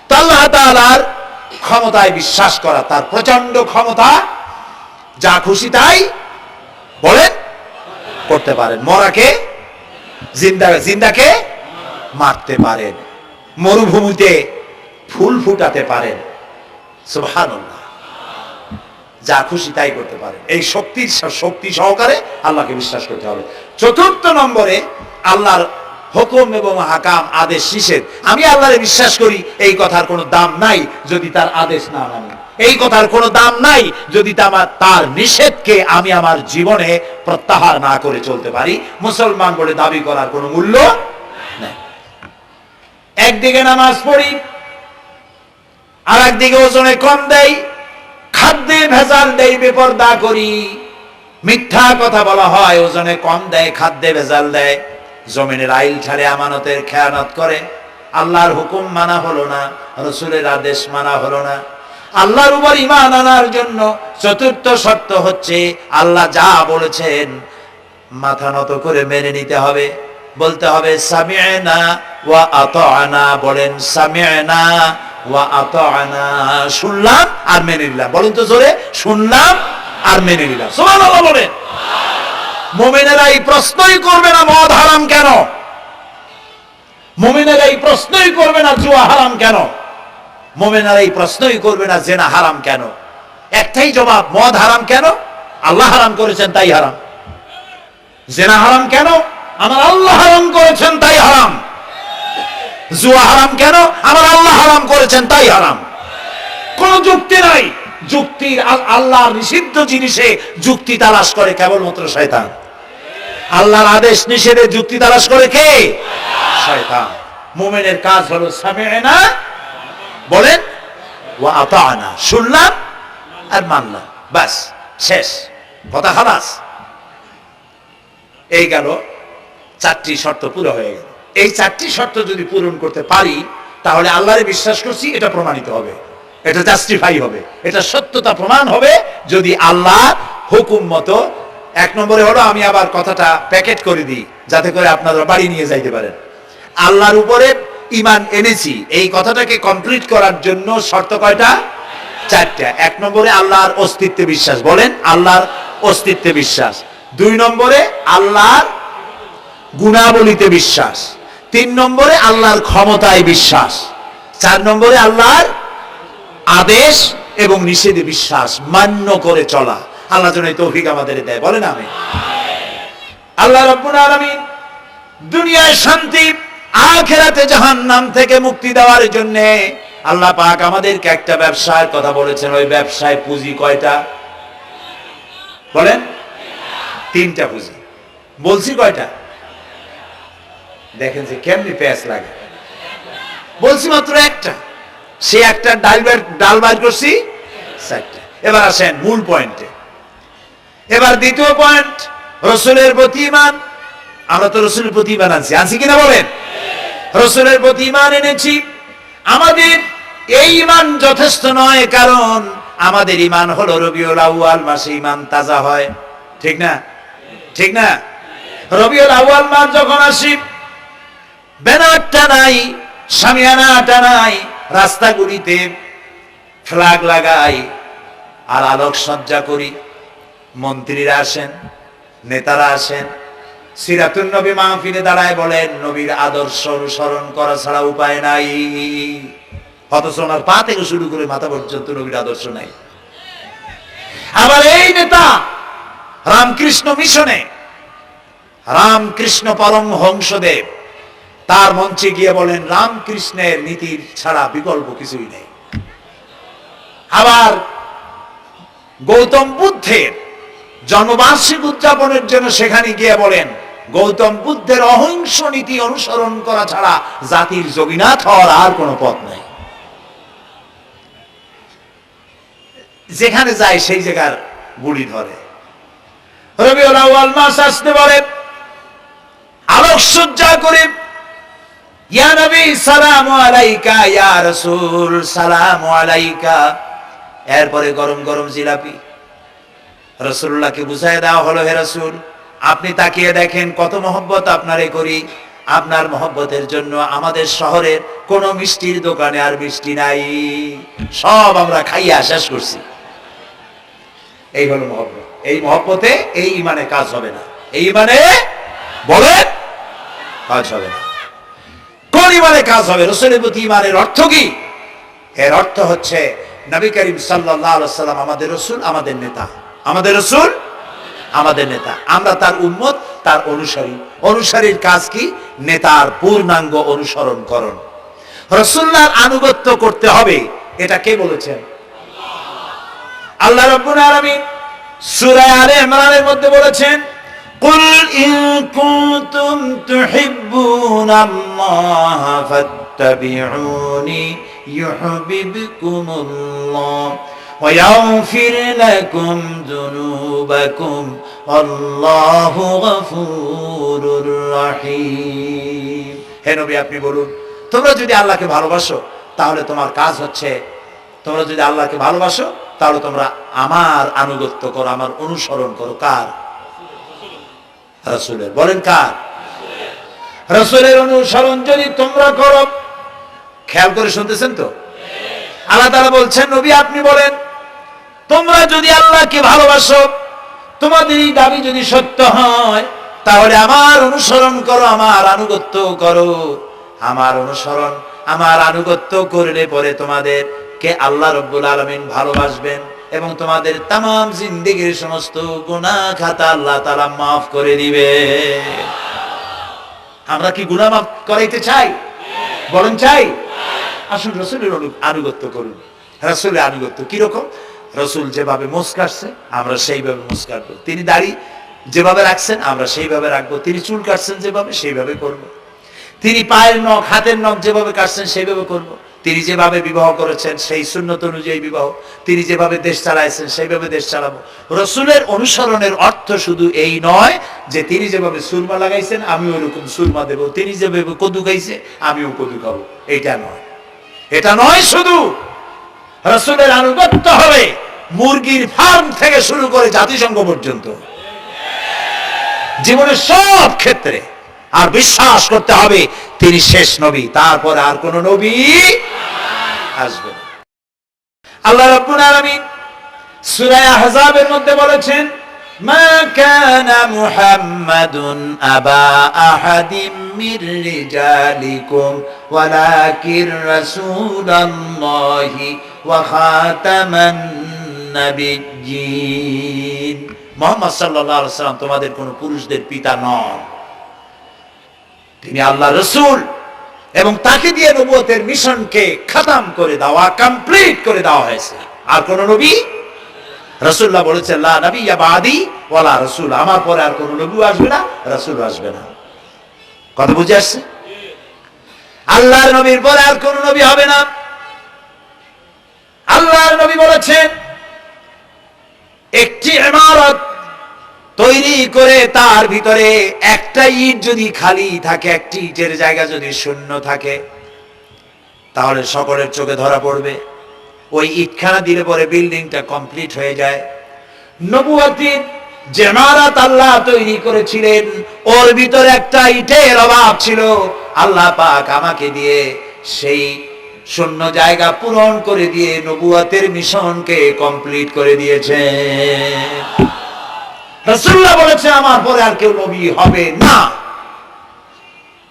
তো আল্লাহ তাআলার ক্ষমতায় বিশ্বাস করা, তার প্রচন্ড ক্ষমতা, যা খুশি তাই বলেন করতে পারেন। মরাকে জিন্দা, জিন্দাকে মারতে পারেন, মরুভূমিতে ফুল ফুটাতে পারেন। সুবহানাল্লাহ, যা খুশি তাই করতে পারেন। এই শক্তি সহকারে আল্লাহকে বিশ্বাস করতে হবে। 4র্থ নম্বরে আল্লাহর হুকুম এবং হাকাম, আদেশ নিষেধ। আমি আল্লাহরে বিশ্বাস করি, এই কথার কোনো দাম নাই যদি তার আদেশ না মানি, এই কথার কোনো দাম নাই যদি তার নিষেধকে আমি আমার জীবনে প্রত্যাহার না করে চলতে পারি। মুসলমান বলে দাবি করার কোনো মূল্য নেই। একদিকে নামাজ পড়ি, আর একদিকে ওজনে কম দেই, খাদ্যে ভেজাল দেই, বেপরদা করি, মিথ্যা কথা বলা হয়, ওজনে কম দেয়, খাদ্যে ভেজাল দেয়, জমিনের আইল ছাড়ে, আমানতের খেয়ানত করে, আল্লাহর হুকুম মানা হলো না, রাসূলের আদেশ মানা হলো না। আল্লাহর উপর ঈমান আনার জন্য 4র্থ শর্ত হচ্ছে আল্লাহ যা বলেছেন মাথা নত করে মেনে নিতে হবে, বলতে হবে সামি'না ওয়া আতা'না। বলেন সামি'না ওয়া আতা'না, শুনলাম আর মেনে নিলাম। বলেন তো জোরে, শুনলাম আর মেনে নিলাম। সুবহানাল্লাহ বলেন। মুমিনেরা এই প্রশ্নই করবে না মদ হারাম কেন, মুমিনেরা এই প্রশ্নই করবে না জুয়া হারাম কেন, মুমিনেরা এই প্রশ্নই করবে না জেনা হারাম কেন। একটাই জবাব, মদ হারাম কেন? আল্লাহ হারাম করেছেন তাই হারাম। জেনা হারাম কেন? আমার আল্লাহ হারাম করেছেন তাই হারাম। জুয়া হারাম কেন? আমার আল্লাহ হারাম করেছেন তাই হারাম। কোন যুক্তি নাই। যুক্তির আল্লাহর নিষিদ্ধ জিনিসে যুক্তি তালাশ করে কেবলমাত্র শয়তান। আল্লাহর আদেশ নিষেধে যুক্তি তালাশ করে কে? শয়তান। মুমিনের কাজ হলো সামি'না, বলেন, ওয়া আতা'না, শুনলাম আর মানলাম, বাস, শেষ কথা, খালাস। এই গেল চারটি শর্ত পুরো হয়ে গেল। এই চারটি শর্ত যদি পূরণ করতে পারি তাহলে আল্লাহরে বিশ্বাস করছি এটা প্রমাণিত হবে, এটা জাস্টিফাই হবে, এটা সত্যতা প্রমাণ হবে যদি আল্লাহ হুকুম মতো। এক নম্বরে হলো, আমি আবার কথাটা প্যাকেট করে দিই যাতে করে আপনারা বাড়ি নিয়ে যাইতে পারেন। আল্লাহর উপরে ঈমান এনেছি, এই কথাটাকে কমপ্লিট করার জন্য শর্ত কয়টা? চারটা। এক নম্বরে আল্লাহর অস্তিত্বে বিশ্বাস, বলেন আল্লাহর অস্তিত্বে বিশ্বাস। দুই নম্বরে আল্লাহর গুণাবলীতে বিশ্বাস। তিন নম্বরে আল্লাহর ক্ষমতায় বিশ্বাস। চার নম্বরে আল্লাহর আদেশ এবং নিষেধে বিশ্বাস, মান্য করে চলা। আল্লাহ যেন এই তৌফিক আমাদের দেয়, বলেন আমিন। আল্লাহ রাব্বুল আলামিন দুনিয়ায় শান্তি, আখিরাতে জাহান্নাম থেকে মুক্তি দেওয়ার জন্য আল্লাহ পাক আমাদেরকে একটা ব্যবসার কথা বলেছেন। ওই ব্যবসায় পুঁজি কয়টা? বলেন। তিনটা পুঁজি। বলছি কয়টা? দেখেন যে কেমনি প্যাঁচ লাগে। বলছি মাত্র একটা, সে একটা ডাল বাইর করছি চারটা। এবার আসেন মূল পয়েন্টে। এবার দ্বিতীয় পয়েন্ট, রাসূলের প্রতি ঈমান। আমরা তো রাসূলের প্রতি ঈমান আনছি কিনা বলেন? রাসূলের প্রতি ঈমান এনেছি। আমাদের এই ঈমান যথেষ্ট নয়, কারণ আমাদের ঈমান হলো রবিউল আউয়াল মাসে ঈমান তাজা হয়, ঠিক না? ঠিক না? রবিউল আউয়াল মাস যখন আসি, ব্যানারটা নাই, শামিয়ানাটা নাই, রাস্তাগুলিতে ফ্ল্যাগ লাগাই আর আলোক সজ্জা করি। মন্ত্রীরা আসেন, নেতারা আসেন, সিরাতুন নবী মাহফিলে দাঁড়ায় বলেন নবীর আদর্শ অনুসরণ করা ছাড়া উপায় নাই। অথচ ওনার পা থেকে শুরু করে মাথা পর্যন্ত নবীর আদর্শ নাই। আবার এই নেতা রামকৃষ্ণ মিশনে, রামকৃষ্ণ পরমহংসদেব তার মঞ্চে গিয়ে বলেন রামকৃষ্ণের নীতির ছাড়া বিকল্প কিছুই নেই। আবার গৌতম বুদ্ধের জন্মবার্ষিকী উদযাপনের জন্য সেখানে গিয়ে বলেন গৌতম বুদ্ধের অহিংস নীতি অনুসরণ করা ছাড়া জাতির যোগীনাথ হওয়ার আর কোনো পথ নেই। যেখানে যায় সেই জায়গার গুলি ধরে। রবিউল আউয়াল মাস আসতে বলে, আলোকসজ্জা করে, ইয়া নবী সালামু আলাইকা, ইয়া রাসূল সালামু আলাইকা। এরপরে গরম গরম জিলাপি রাসূলুল্লাহকে বুঝায় দেওয়া হলো, হে রাসূল আপনি তাকিয়ে দেখেন কত মহব্বত আপনারে করি। আপনার মহব্বতের জন্য আমাদের শহরের কোন মিষ্টির দোকানে আর মিষ্টি নাই, সব আমরা খাইয়া শেষ করছি। এই হলো মহব্বত। এই মহব্বতে এই ঈমানে কাজ হবে না। এই ঈমানে বলেন কাজ হবে না। কোন ঈমানে কাজ হবে? রাসূলের প্রতি ঈমানের অর্থ কি? এর অর্থ হচ্ছে নবী করিম সাল্লাল্লাহু আলাইহি ওয়াসাল্লাম আমাদের রাসূল, আমাদের নেতা। আমাদের রাসূল আমাদের নেতা, আমরা তার উম্মত, তার অনুসারী। অনুসারীর কাজ কি? নেতার পূর্ণাঙ্গ অনুসরণ করণ। রাসূলুল্লাহর আনুগত্য করতে হবে, এটা কে বলেছেন? আল্লাহ রাব্বুল আলামিন সূরা আলে ইমরানের মধ্যে বলেছেন, কুল ইন কুনতুম তুহিব্বুনাল্লাহ ফাত্তাবিউনি ইউহিব্বুকুমুল্লাহ ওয়া ইয়াগফির লাকুম যুনুবাকুম আল্লাহু গফুরুর রহিম। হে নবী আপনি বলুন, তোমরা যদি আল্লাহকে ভালোবাসো তাহলে তোমার কাজ হচ্ছে, তোমরা যদি আল্লাহকে ভালোবাসো তাহলে তোমরা আমার আনুগত্য করো, আমার অনুসরণ করো। কার? রাসূলের। বলেন কার? রাসূলের অনুসরণ যদি তোমরা করো, খেয়াল করে শুনতেছেন তো? আল্লাহ তাআলা বলছেন নবী আপনি বলেন তোমরা যদি আল্লাহকে ভালোবাসো তোমাদের এই দাবি যদি সত্য হয় তাহলে আমার অনুসরণ করো, আমার আনুগত্য করো। আমার অনুসরণ, আমার আনুগত্য করলে পরে তোমাদের কে আল্লাহ রাব্বুল আলামিন ভালোবাসবেন এবং তোমাদের তামাম জিন্দেগীর সমস্ত গুনাহ খাতা আল্লাহ তাআলা মাফ করে দিবে। আমরা কি গুনাহ মাফ করাইতে চাই? বলেন চাই? আসুন রাসূলের আনুগত্য করুন। রাসূলের আনুগত্য কি রকম? রাসূল যেভাবে মুছ কাটছে আমরা সেইভাবে মুছ কাটবো। তিনি দাড়ি যেভাবে রাখছেন আমরা সেইভাবে রাখবো। তিনি চুল কাটছেন যেভাবে সেইভাবে করব। তিনি পায়ের নখ, হাতের নখ যেভাবে কাটছেন সেইভাবে করব। তিনি যেভাবে বিবাহ করেছেন সেই সুন্নত অনুযায়ী বিবাহ, তিনি যেভাবে দেশ চালাইছেন সেইভাবে দেশ চালাবো। রাসূলের অনুসরণের অর্থ শুধু এই নয় যে তিনি যেভাবে সুরমা লাগাইছেন আমি ওইরকম সুরমা দেব, তিনি যেভাবে কদু খাইছে আমিও কদু খাবো, এটা নয়। এটা নয়, শুধু রাসূলের আনুগত্য হবে মুরগির ফার্ম থেকে শুরু করে জাতিসংঘ পর্যন্ত, জীবনের সব ক্ষেত্রে। আর বিশ্বাস করতে হবে তিনি শেষ নবী, তারপর আর কোন নবী আসবে না। আল্লাহ রাব্বুল আলামিন সূরা আহজাবের মধ্যে বলেছেন, মা কানা মুহাম্মাদুন আবা আহাদিম মির রিজালিকুম ওয়ালাকিন রাসূলুল্লাহি ওয়া খাতামান নাবিয়্যিন। মুহাম্মদ সাল্লাল্লাহু আলাইহি ওয়াসাল্লাম তোমাদের কোন পুরুষদের পিতা নন, তিনি আল্লাহর রাসূল এবং তাকে দিয়ে নবুয়তের মিশনকে খতম করে দেওয়া, কমপ্লিট করে দেওয়া হয়েছে। আর কোন নবী, রাসূলুল্লাহ বলেছেন লা নাবিয়্যা বাদি ওয়ালা রাসূল, আমার পরে আর কোন নবী আসবে না, রাসূল আসবে না। কথা বুঝে আসছে? আল্লাহর নবীর পরে আর কোন নবী হবে না। আল্লাহর নবী বলেছেন একটি ইমারত তৈরি করে তার ভিতরে একটা ইট যদি খালি থাকে, একটি ইটের জায়গা যদি শূন্য থাকে, তাহলে সকলের চোখে ধরা পড়বে। ওই ইটখানা দিলে পরে বিল্ডিংটা কমপ্লিট হয়ে যায়। নবুয়তের যে ইমারত আল্লাহ তৈরি করেছিলেন ওর ভিতরে একটা ইটের অভাব ছিল। আল্লাহ পাক আমাকে দিয়ে সেই শূন্য জায়গা পূরণ করে দিয়ে নবুয়তের মিশনকে কমপ্লিট করে দিয়েছে। রাসূলুল্লাহ বলেছে আমার পরে আর কেউ নবী হবে না।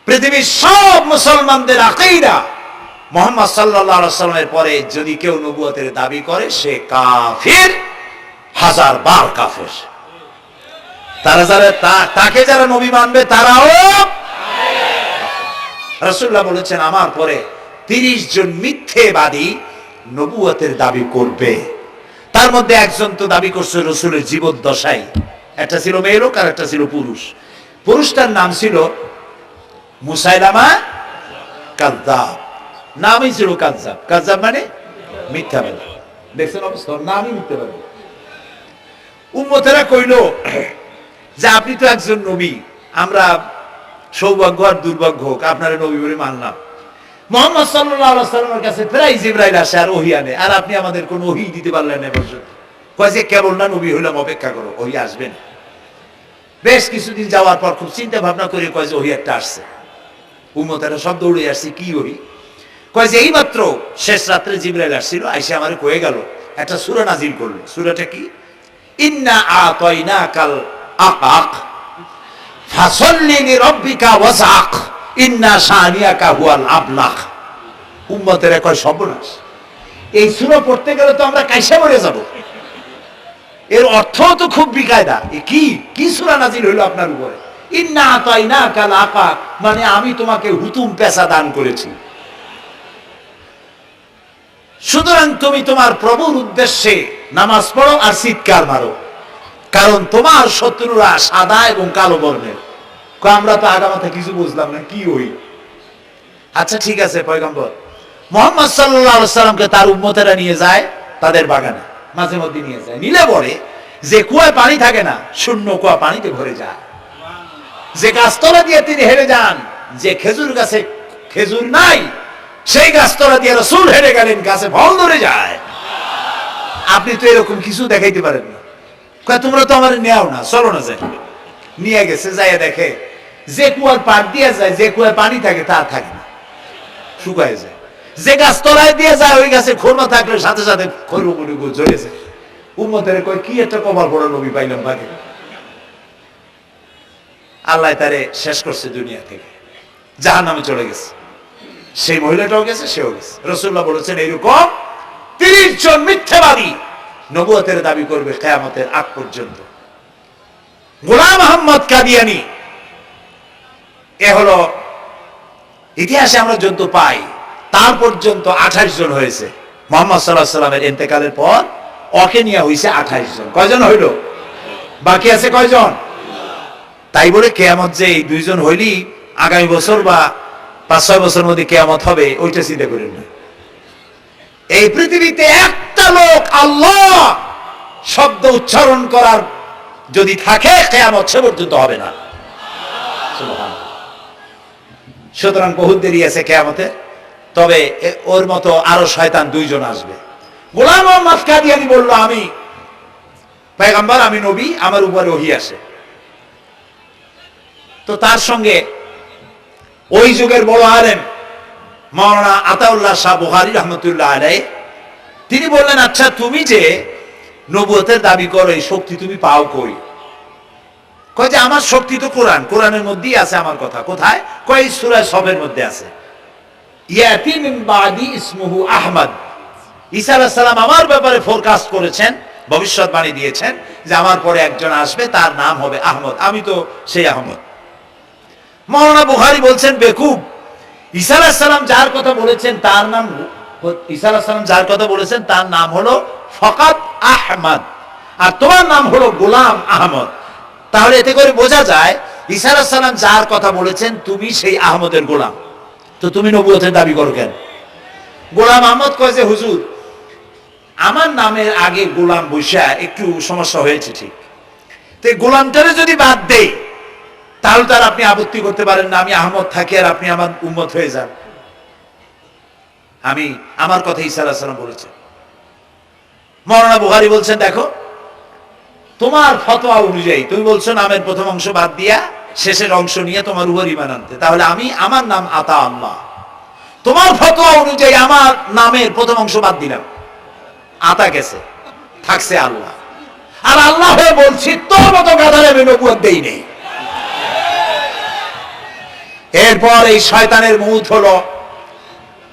পৃথিবীর সব মুসলমানদের আকীদা মুহাম্মদ সাল্লাল্লাহু আলাইহি ওয়াসাল্লামের পরে যদি কেউ নবুয়তের দাবি করে সে কাফির, হাজার বার কাফির। তারা যারা তাকে যারা নবী মানবে তারাও রাসূলুল্লাহ বলেছেন আমার পরে 30 জন মিথ্যেবাদী নবুয়তের দাবি করবে। তার মধ্যে একজন তো দাবি করছে রাসূলের জীবদ্দশায়, একটা ছিল মেয়ে লোক আর একটা ছিল পুরুষ। পুরুষটার নাম ছিল মুসাইলামা কাযযাব, নামই ছিল কাযযাব। কাযযাব মানে মিথ্যাবাদী। দেখছেন অবস্থা, নামই মিথ্যাবাদী। উম্মতেরা কইল যে আপনি তো একজন নবী, আমরা সৌভাগ্য আর দুর্ভাগ্য হোক আপনারা নবী বলে মানলাম। মুহাম্মদ সাল্লাল্লাহু আলাইহি ওয়াসাল্লামের কাছে প্রায় জিবরাইল আসে আর ওহী আনে, আর আপনি আমাদের কোনো ওহী দিতে পারলেন না পর্যন্ত। কয় যে কেবল না নবী হইলাম, অপেক্ষা করো, ওহী আসবেন। বেশ কিছুদিন যাওয়ার পর খুব চিন্তা ভাবনা করে কয় যে ওহী একটা আসছে। উম্মতেরা সব দৌড়ে আসছে, কি ওহী? কয় যে এইমাত্র শেষ রাত্রে জিবরাইল আসছিল, আইসা আমারে কয়ে গেল একটা সূরা নাজিল করলো। সূরাটা কি? ইন্না আতাইনাকাল আকাক ফাসাল্লি লিরাব্বিকা ওয়াসআক ইন্না শানিয়াকা হুয়াল আবলাগ। উম্মতেরা কয় সর্বনাশ, এই সূরা পড়তে গেলে তো আমরা কাইসা মরে যাব। এর অর্থ তো খুব বিকায়দা। কি কি সূরা নাজিল হইলো আপনার উপরে? ইন্না আতাইনাকাল আকাক মানে আমি তোমাকে হুতুম পেশা দান করেছি, সুতরাং তুমি তোমার প্রভুর উদ্দেশ্যে নামাজ পড়ো আর চিৎকার মারো, কারণ তোমার শত্রুরা সাদা এবং কালো বর্ণের। আমরা তো আগামাথা কিছু বুঝলাম না, কি ওই? আচ্ছা ঠিক আছে, পয়গম্বর মুহাম্মদ সাল্লাল্লাহু আলাইহি ওয়াসাল্লামকে তার উম্মতেরা নিয়ে যায় তাদের বাগানে, মাঝে মধ্যে নিয়ে যায়। নিলে পরে যে কুয়ায় পানি থাকে না, শূন্য কুয়া পানিতে ভরে যায়। যে গাছতলা দিয়ে তিনি হেরে যান, যে খেজুর গাছে খেজুর নাই সেই গাছতলা দিয়ে রাসূল হেরে গেলেন, গাছে ফল ধরে যায়। আপনি তো এরকম কিছু দেখাইতে পারেন না। কয় তোমরা তো আমার নেও না, চলো না যাই। নিয়ে গেছে, যাইয়া দেখে যে কুয়ার পাড় দিয়ে যায়, যে কুয়ায় পানি থাকে তা থাকে না, শুকায় যায়। যে গাছ তলায় দিয়ে যায় ওই গাছে খোরমা থাকলে সাথে সাথে খৈরগুলো জ্বলে যায়। উম্মতের কয় কি একটা কপাল পড়া নবী পাইলাম ভাগে। আল্লাহ তারে শেষ করছে দুনিয়া থেকে, জাহান্নামে চলে গেছে। সেই মহিলাটাও গেছে, সেও গেছে। রাসূলুল্লাহ বলেছেন এরকম 30 জন মিথ্যাবাদী নবুয়তের দাবি করবে কিয়ামতের আগ পর্যন্ত। গোলাম আহমদ কাদিয়ানী, এ হলো ইতিহাসে আমরা যত পাই তার পর্যন্ত 28 জন হয়েছে। মুহাম্মদ সাল্লাল্লাহু আলাইহি সাল্লামের ইন্তেকালের পর ওকে নিয়ে হইছে 28 জন। কয়জন হইল? বাকি আছে কয়জন? তাই বলে কিয়ামত যে এই 2 জন হইলি আগামী বছর বা 5-6 বছরের মধ্যে কিয়ামত হবে ওইটা চিন্তা করেন না। এই পৃথিবীতে একটা লোক আল্লাহ শব্দ উচ্চারণ করার যদি থাকে কিয়ামত সে পর্যন্ত হবে না। সুবহানাল্লাহ। সুতরাং বহুত দেরি আছে কিয়ামতে। তবে ওর মতো আরো শয়তান 2 জন আসবে। গোলাম আহমদ কাদিয়ানী বলল আমি পয়গম্বর, আমি নবী, আমার উপরে ওহী আসে। তো তার সঙ্গে ওই যুগের বড় আলেম মাওলানা আতাউল্লাহ শাহ বুখারী রাহমাতুল্লাহ আলাইহি, তিনি বললেন আচ্ছা তুমি যে নবুয়তের দাবি করো এই শক্তি তুমি পাও কই? কয় যে আমার শক্তি তো কোরআন, কোরআনের মধ্যেই আছে আমার কথা। কোথায়? কয় সূরা সফের মধ্যে আছে, ইয়াতি মিন বাদি ইসমুহু আহমদ। ঈসা আলাইহিস সালাম আমার ব্যাপারে ফোরকাস্ট করেছেন, ভবিষ্যৎবাণী দিয়েছেন যে আমার পরে একজন আসবে তার নাম হবে আহমদ, আমি তো সেই আহমদ। মাওলানা বুখারী বলছেন বেকুব, ঈসা আলাইহিস সালাম যার কথা বলেছেন তার নাম, ঈসা আলাইহিস সালাম যার কথা বলেছেন তার নাম হলো ফকাত আহমদ, আর তোমার নাম হলো গোলাম আহমদ। তাহলে এতে করে বোঝা যায় ঈসা আলাইহিস সালাম যার কথা বলেছেন তুমি সেই আহমদের গোলাম, তো তুমি নবুয়তের দাবি করো কেন? গোলাম আহমদ কয় যে হুজুর আমার নামের আগে গোলাম বৈশা একটু সমস্যা হয়েছে, ঠিক, তো গোলামটারে যদি বাদ দেই তাহলে তার আপনি আপত্তি করতে পারেন না আমি আহমদ থাকি আর আপনি আমার উম্মত হয়ে যান। আমি আমার কথা ঈসা আলাইহিস সালাম বলেছেন। মাওলানা বুখারী বলছেন দেখো তোমার ফতোয়া অনুযায়ী তুমি বলছো নামের প্রথম অংশ বাদ দিয়া শেষের অংশ নিয়ে তোমার উপর ঈমান আনতে, তাহলে আমি আমার নাম আতা আল্লাহ, তোমার ফতোয়া অনুযায়ী আমার নামের প্রথম অংশ বাদ দিলাম, আতা গেছে, থাকছে আল্লাহ। আর আল্লাহ হয়ে বলছি তোর মতো গাধারে আমি নবুয়ত দেই নেই। এরপর এই শয়তানের মৌত হলো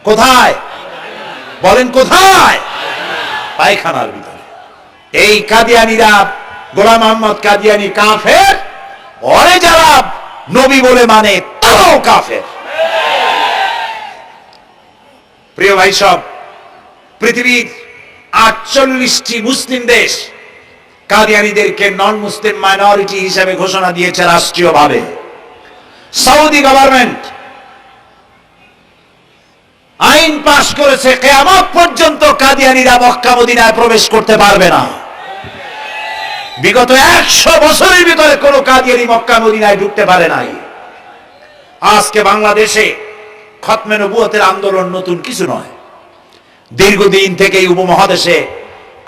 কোথায়? বলেন কোথায়? পায়খানার ভিতরে। এই কাদিয়ানীরা, গোলাম আহমদ কাদিয়ানী কাফের, ওরে যারা নবী বলে মানে তারাও কাফের। প্রিয় ভাই সব, পৃথিবীর 48টি মুসলিম দেশ কাদিয়ানীদেরকে নন মুসলিম মাইনরিটি হিসেবে ঘোষণা দিয়েছে রাষ্ট্রীয়ভাবে। সৌদি গভর্নমেন্ট আইন পাশ করেছে কিয়ামত পর্যন্ত কাদিয়ানীরা মক্কা মদিনায় প্রবেশ করতে পারবে না। বিগত 100 বছরের ভিতরে কোন কাদিয়ানী মক্কা মদিনায় ঢুকতে পারে নাই। আজকে বাংলাদেশে খতমে নবুয়তের আন্দোলন নতুন কিছু নয়, দীর্ঘদিন থেকে উপমহাদেশে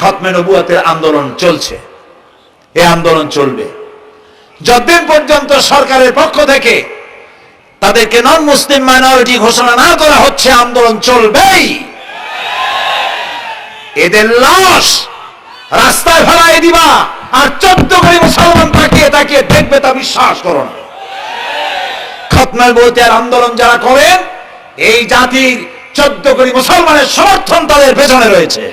খতমে নবুয়তের আন্দোলন চলছে। এই আন্দোলন চলবে যতদিন পর্যন্ত সরকারের পক্ষ থেকে তাদেরকে নন মুসলিম মাইনরিটি ঘোষণা না করা হচ্ছে, আন্দোলন চলবেই। এদের লাশ রাস্তায় ফেলাই দিবা আর 14 কোটি মুসলমান তাকিয়ে তাকিয়ে দেখবে, তা বিশ্বাস করো না। খতমে নবুয়তের আন্দোলন যারা করেন এই জাতির 14 কোটি মুসলমানের সমর্থন তাদের পেছনে রয়েছে।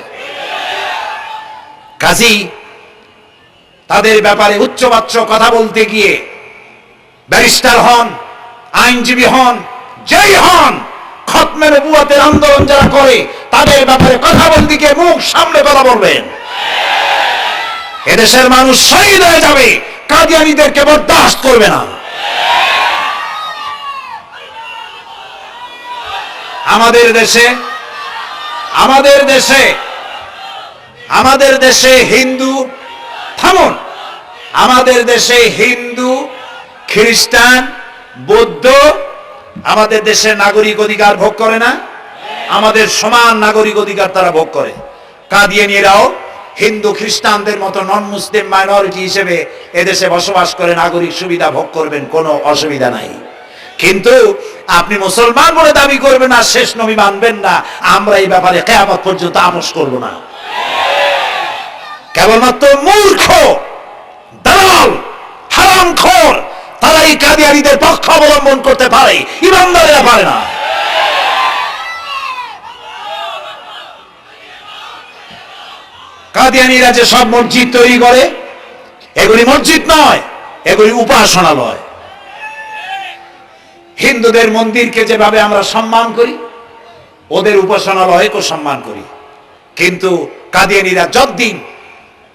কাজী তাদের ব্যাপারে উচ্চবাচ্য কথা বলতে গিয়ে ব্যারিস্টার হন, আইনজীবী হন, যেই হন, খতমে নবুয়তের আন্দোলন যারা করে তাদের ব্যাপারে কথা বলতে গিয়ে মুখ সামনে কথা বলবেন। এদেশের মানুষ শহীদ হয়ে যাবে, কাদিয়ানীদেরকে বরদাস্ত করবে না। আমাদের দেশে হিন্দু, থামুন, আমাদের দেশে হিন্দু, খ্রিস্টান, বৌদ্ধ আমাদের দেশে নাগরিক অধিকার ভোগ করে না? আমাদের সমান নাগরিক অধিকার তারা ভোগ করে। কাদিয়ানীরাও হিন্দু খ্রিস্টানদের মতো নন মুসলিম মাইনরিটি হিসেবে এদেশে বসবাস করে নাগরিক সুবিধা ভোগ করবেন, কোনো অসুবিধা নাই। কিন্তু আপনি মুসলমান বলে দাবি করবেন না, শেষ নবী মানবেন না, আমরা এই ব্যাপারে কিয়ামত পর্যন্ত আপোষ করব না। কেবলমাত্র মূর্খ, দালাল, হারামখোর তারাই কাদিয়ানীদের পক্ষ অবলম্বন করতে পারে, ইমানদারেরা পারে না। কাদিয়ানীরা যে সব মসজিদ তৈরি করে, এগুলি মসজিদ নয়, এগুলি উপাসনালয়। হিন্দুদের মন্দিরকে যেভাবে আমরা সম্মান করি, ওদের উপাসনালয়কেও সম্মান করি। কিন্তু কাদিয়ানীরা যতদিন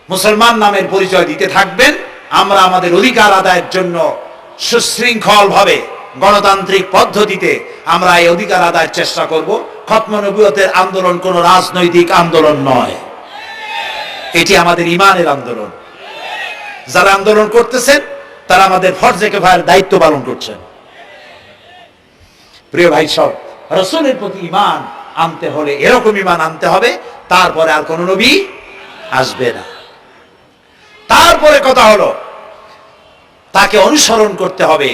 মুসলমান নামের পরিচয় দিতে থাকবেন, আমরা আমাদের অধিকার আদায়ের জন্য সুশৃঙ্খল ভাবে গণতান্ত্রিক পদ্ধতিতে আমরা এই অধিকার আদায়ের চেষ্টা করব। খতম নবুয়তের আন্দোলন কোন রাজনৈতিক আন্দোলন নয়, এটি আমাদের ইমানের আন্দোলন। যারা আন্দোলন করতেছেন তারা আমাদের ফরজে কিফায়ার দায়িত্ব পালন করছেন। প্রিয় ভাই সব, রাসূলের প্রতি ঈমান আনতে হলে এরকম ঈমান আনতে হবে, তারপরে আর কোন নবী আসবে না। তারপরে কথা হলো তাকে অনুসরণ করতে হবে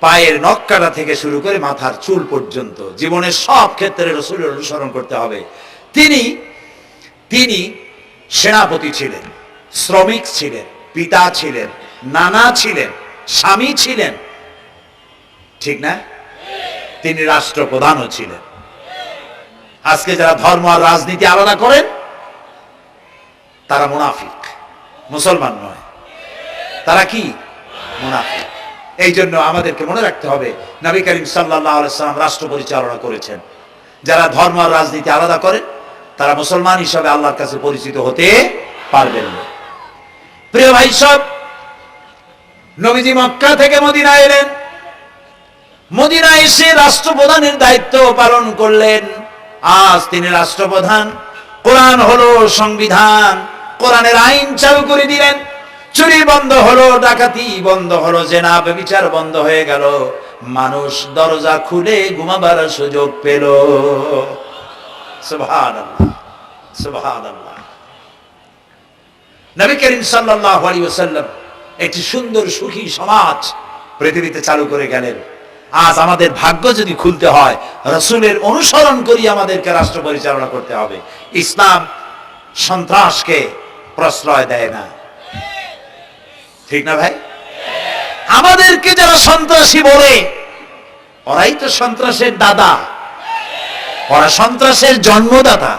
পায়ের নখকাটা থেকে শুরু করে মাথার চুল পর্যন্ত, জীবনের সব ক্ষেত্রে রাসূলের অনুসরণ করতে হবে। তিনি সেনাপতি ছিলেন, শ্রমিক ছিলেন, পিতা ছিলেন, নানা ছিলেন, স্বামী ছিলেন, ঠিক না? তিনি রাষ্ট্রপ্রধানও ছিলেন। আজকে যারা ধর্ম আর রাজনীতি আলাদা করেন তারা মুনাফিক, মুসলমান নয়, তারা কি? মুনাফিক। এই জন্য আমাদেরকে মনে রাখতে হবে নবী করিম সাল্লাল্লাহু আলাইহি ওয়াসাল্লাম রাষ্ট্র পরিচালনা করেছেন। যারা ধর্ম আর রাজনীতি আলাদা করেন তারা মুসলমান হিসাবে আল্লাহর কাছে পরিচিত হতে পারবেন না। প্রিয় ভাই সব, নবীজি মক্কা থেকে মদিনা এলেন, মদিনা এসে রাষ্ট্রপ্রধানের দায়িত্ব পালন করলেন। আজ তিনি রাষ্ট্রপ্রধান, কোরআন হলো সংবিধান, কোরআনের আইন চালু করে দিলেন। চুরি বন্ধ হলো, ডাকাতি বন্ধ হলো, জেনা ব্যভিচার বন্ধ হয়ে গেল, মানুষ দরজা খুলে ঘুমাবার সুযোগ পেল। সুবহানাল্লাহ, সুবহানাল্লাহ। নবী করিম সাল্লাল্লাহু আলাইহি ওয়াসাল্লাম একটি সুন্দর সুখী সমাজ পৃথিবীতে চালু করে গেলেন। আজ আমাদের ভাগ্য যদি খুলতে হয়, রাসূলের অনুসরণ করি আমাদেরকে রাষ্ট্র পরিচালনা করতে হবে। ইসলাম সন্ত্রাসকে প্রশ্রয় দেয় না, ঠিক না ভাই? আমাদেরকে যারা সন্ত্রাসী বলে, ওরাই তো সন্ত্রাসের দাদা, ওরা সন্ত্রাসের জন্মদাতা।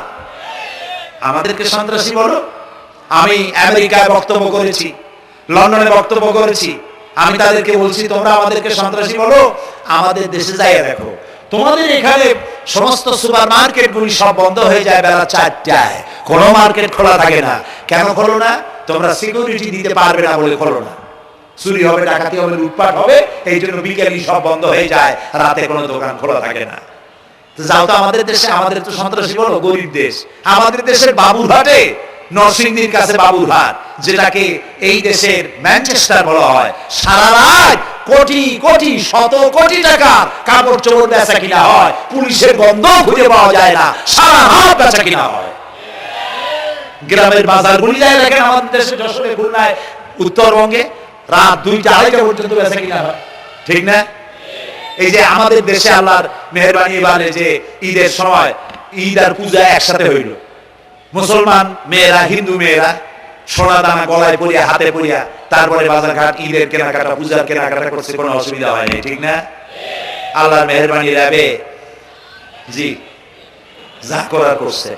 আমাদেরকে সন্ত্রাসী বলো? আমি আমেরিকায় বক্তব্য করেছি, লন্ডনে বক্তব্য করেছি, আমি তাদেরকে বলছি তোমরা আমাদেরকে সন্ত্রাসী বলো, আমাদের দেশে যাইয়া দেখো, তোমাদের এখানে সমস্ত সুপার মার্কেট গুলি সব বন্ধ হয়ে যায় বেলা 4টায়, কোনো মার্কেট খোলা থাকে না। কেন খোলো না? তোমরা সিকিউরিটি দিতে পারবে না বলে খোলো না। চুরি হবে, ডাকাতি হবে, লুটপাট হবে, এই জন্য বিকেলই সব বন্ধ হয়ে যায়, রাতে কোনো দোকান খোলা থাকে না। তো যাও তো আমাদের দেশে, আমাদের তো সন্ত্রাসী বলো, গরিব দেশ। আমাদের দেশের বাবুরহাটে, নরসিংদীর কাছে বাবুরহাট, যেটাকে এই দেশের ম্যানচেস্টার বলা হয়, সারা রাত কোটি কোটি শত কোটি টাকার কাপড় চোপড় বেচা কিনা হয়, পুলিশের গন্ধ খুঁজে পাওয়া যায় না, সারা রাত বেচা কিনা হয়। গ্রামের বাজারগুলি যায় দেখেন আমাদের দেশে, যশোরে, খুলনায়, উত্তরবঙ্গে রাত 2টা 2:30টা পর্যন্ত বেচা কিনা হয়, ঠিক না? এই যে আমাদের দেশে আল্লাহর মেহেরবানি, এবারে যে ঈদের সময় ঈদ আর পূজা একসাথে হইল, মুসলমান মেয়েরা, হিন্দু মেয়েরা সোনা দানা গলায় পরিয়া, হাতে পরিয়া, তারপরে বাজার ঘাট ঈদের কেনাকাটা, পূজার কেনাকাটা করছে, কোনো অসুবিধা হয়নি, ঠিক না? আল্লাহর মেহেরবানি র্যাবে জি যা করার করছে।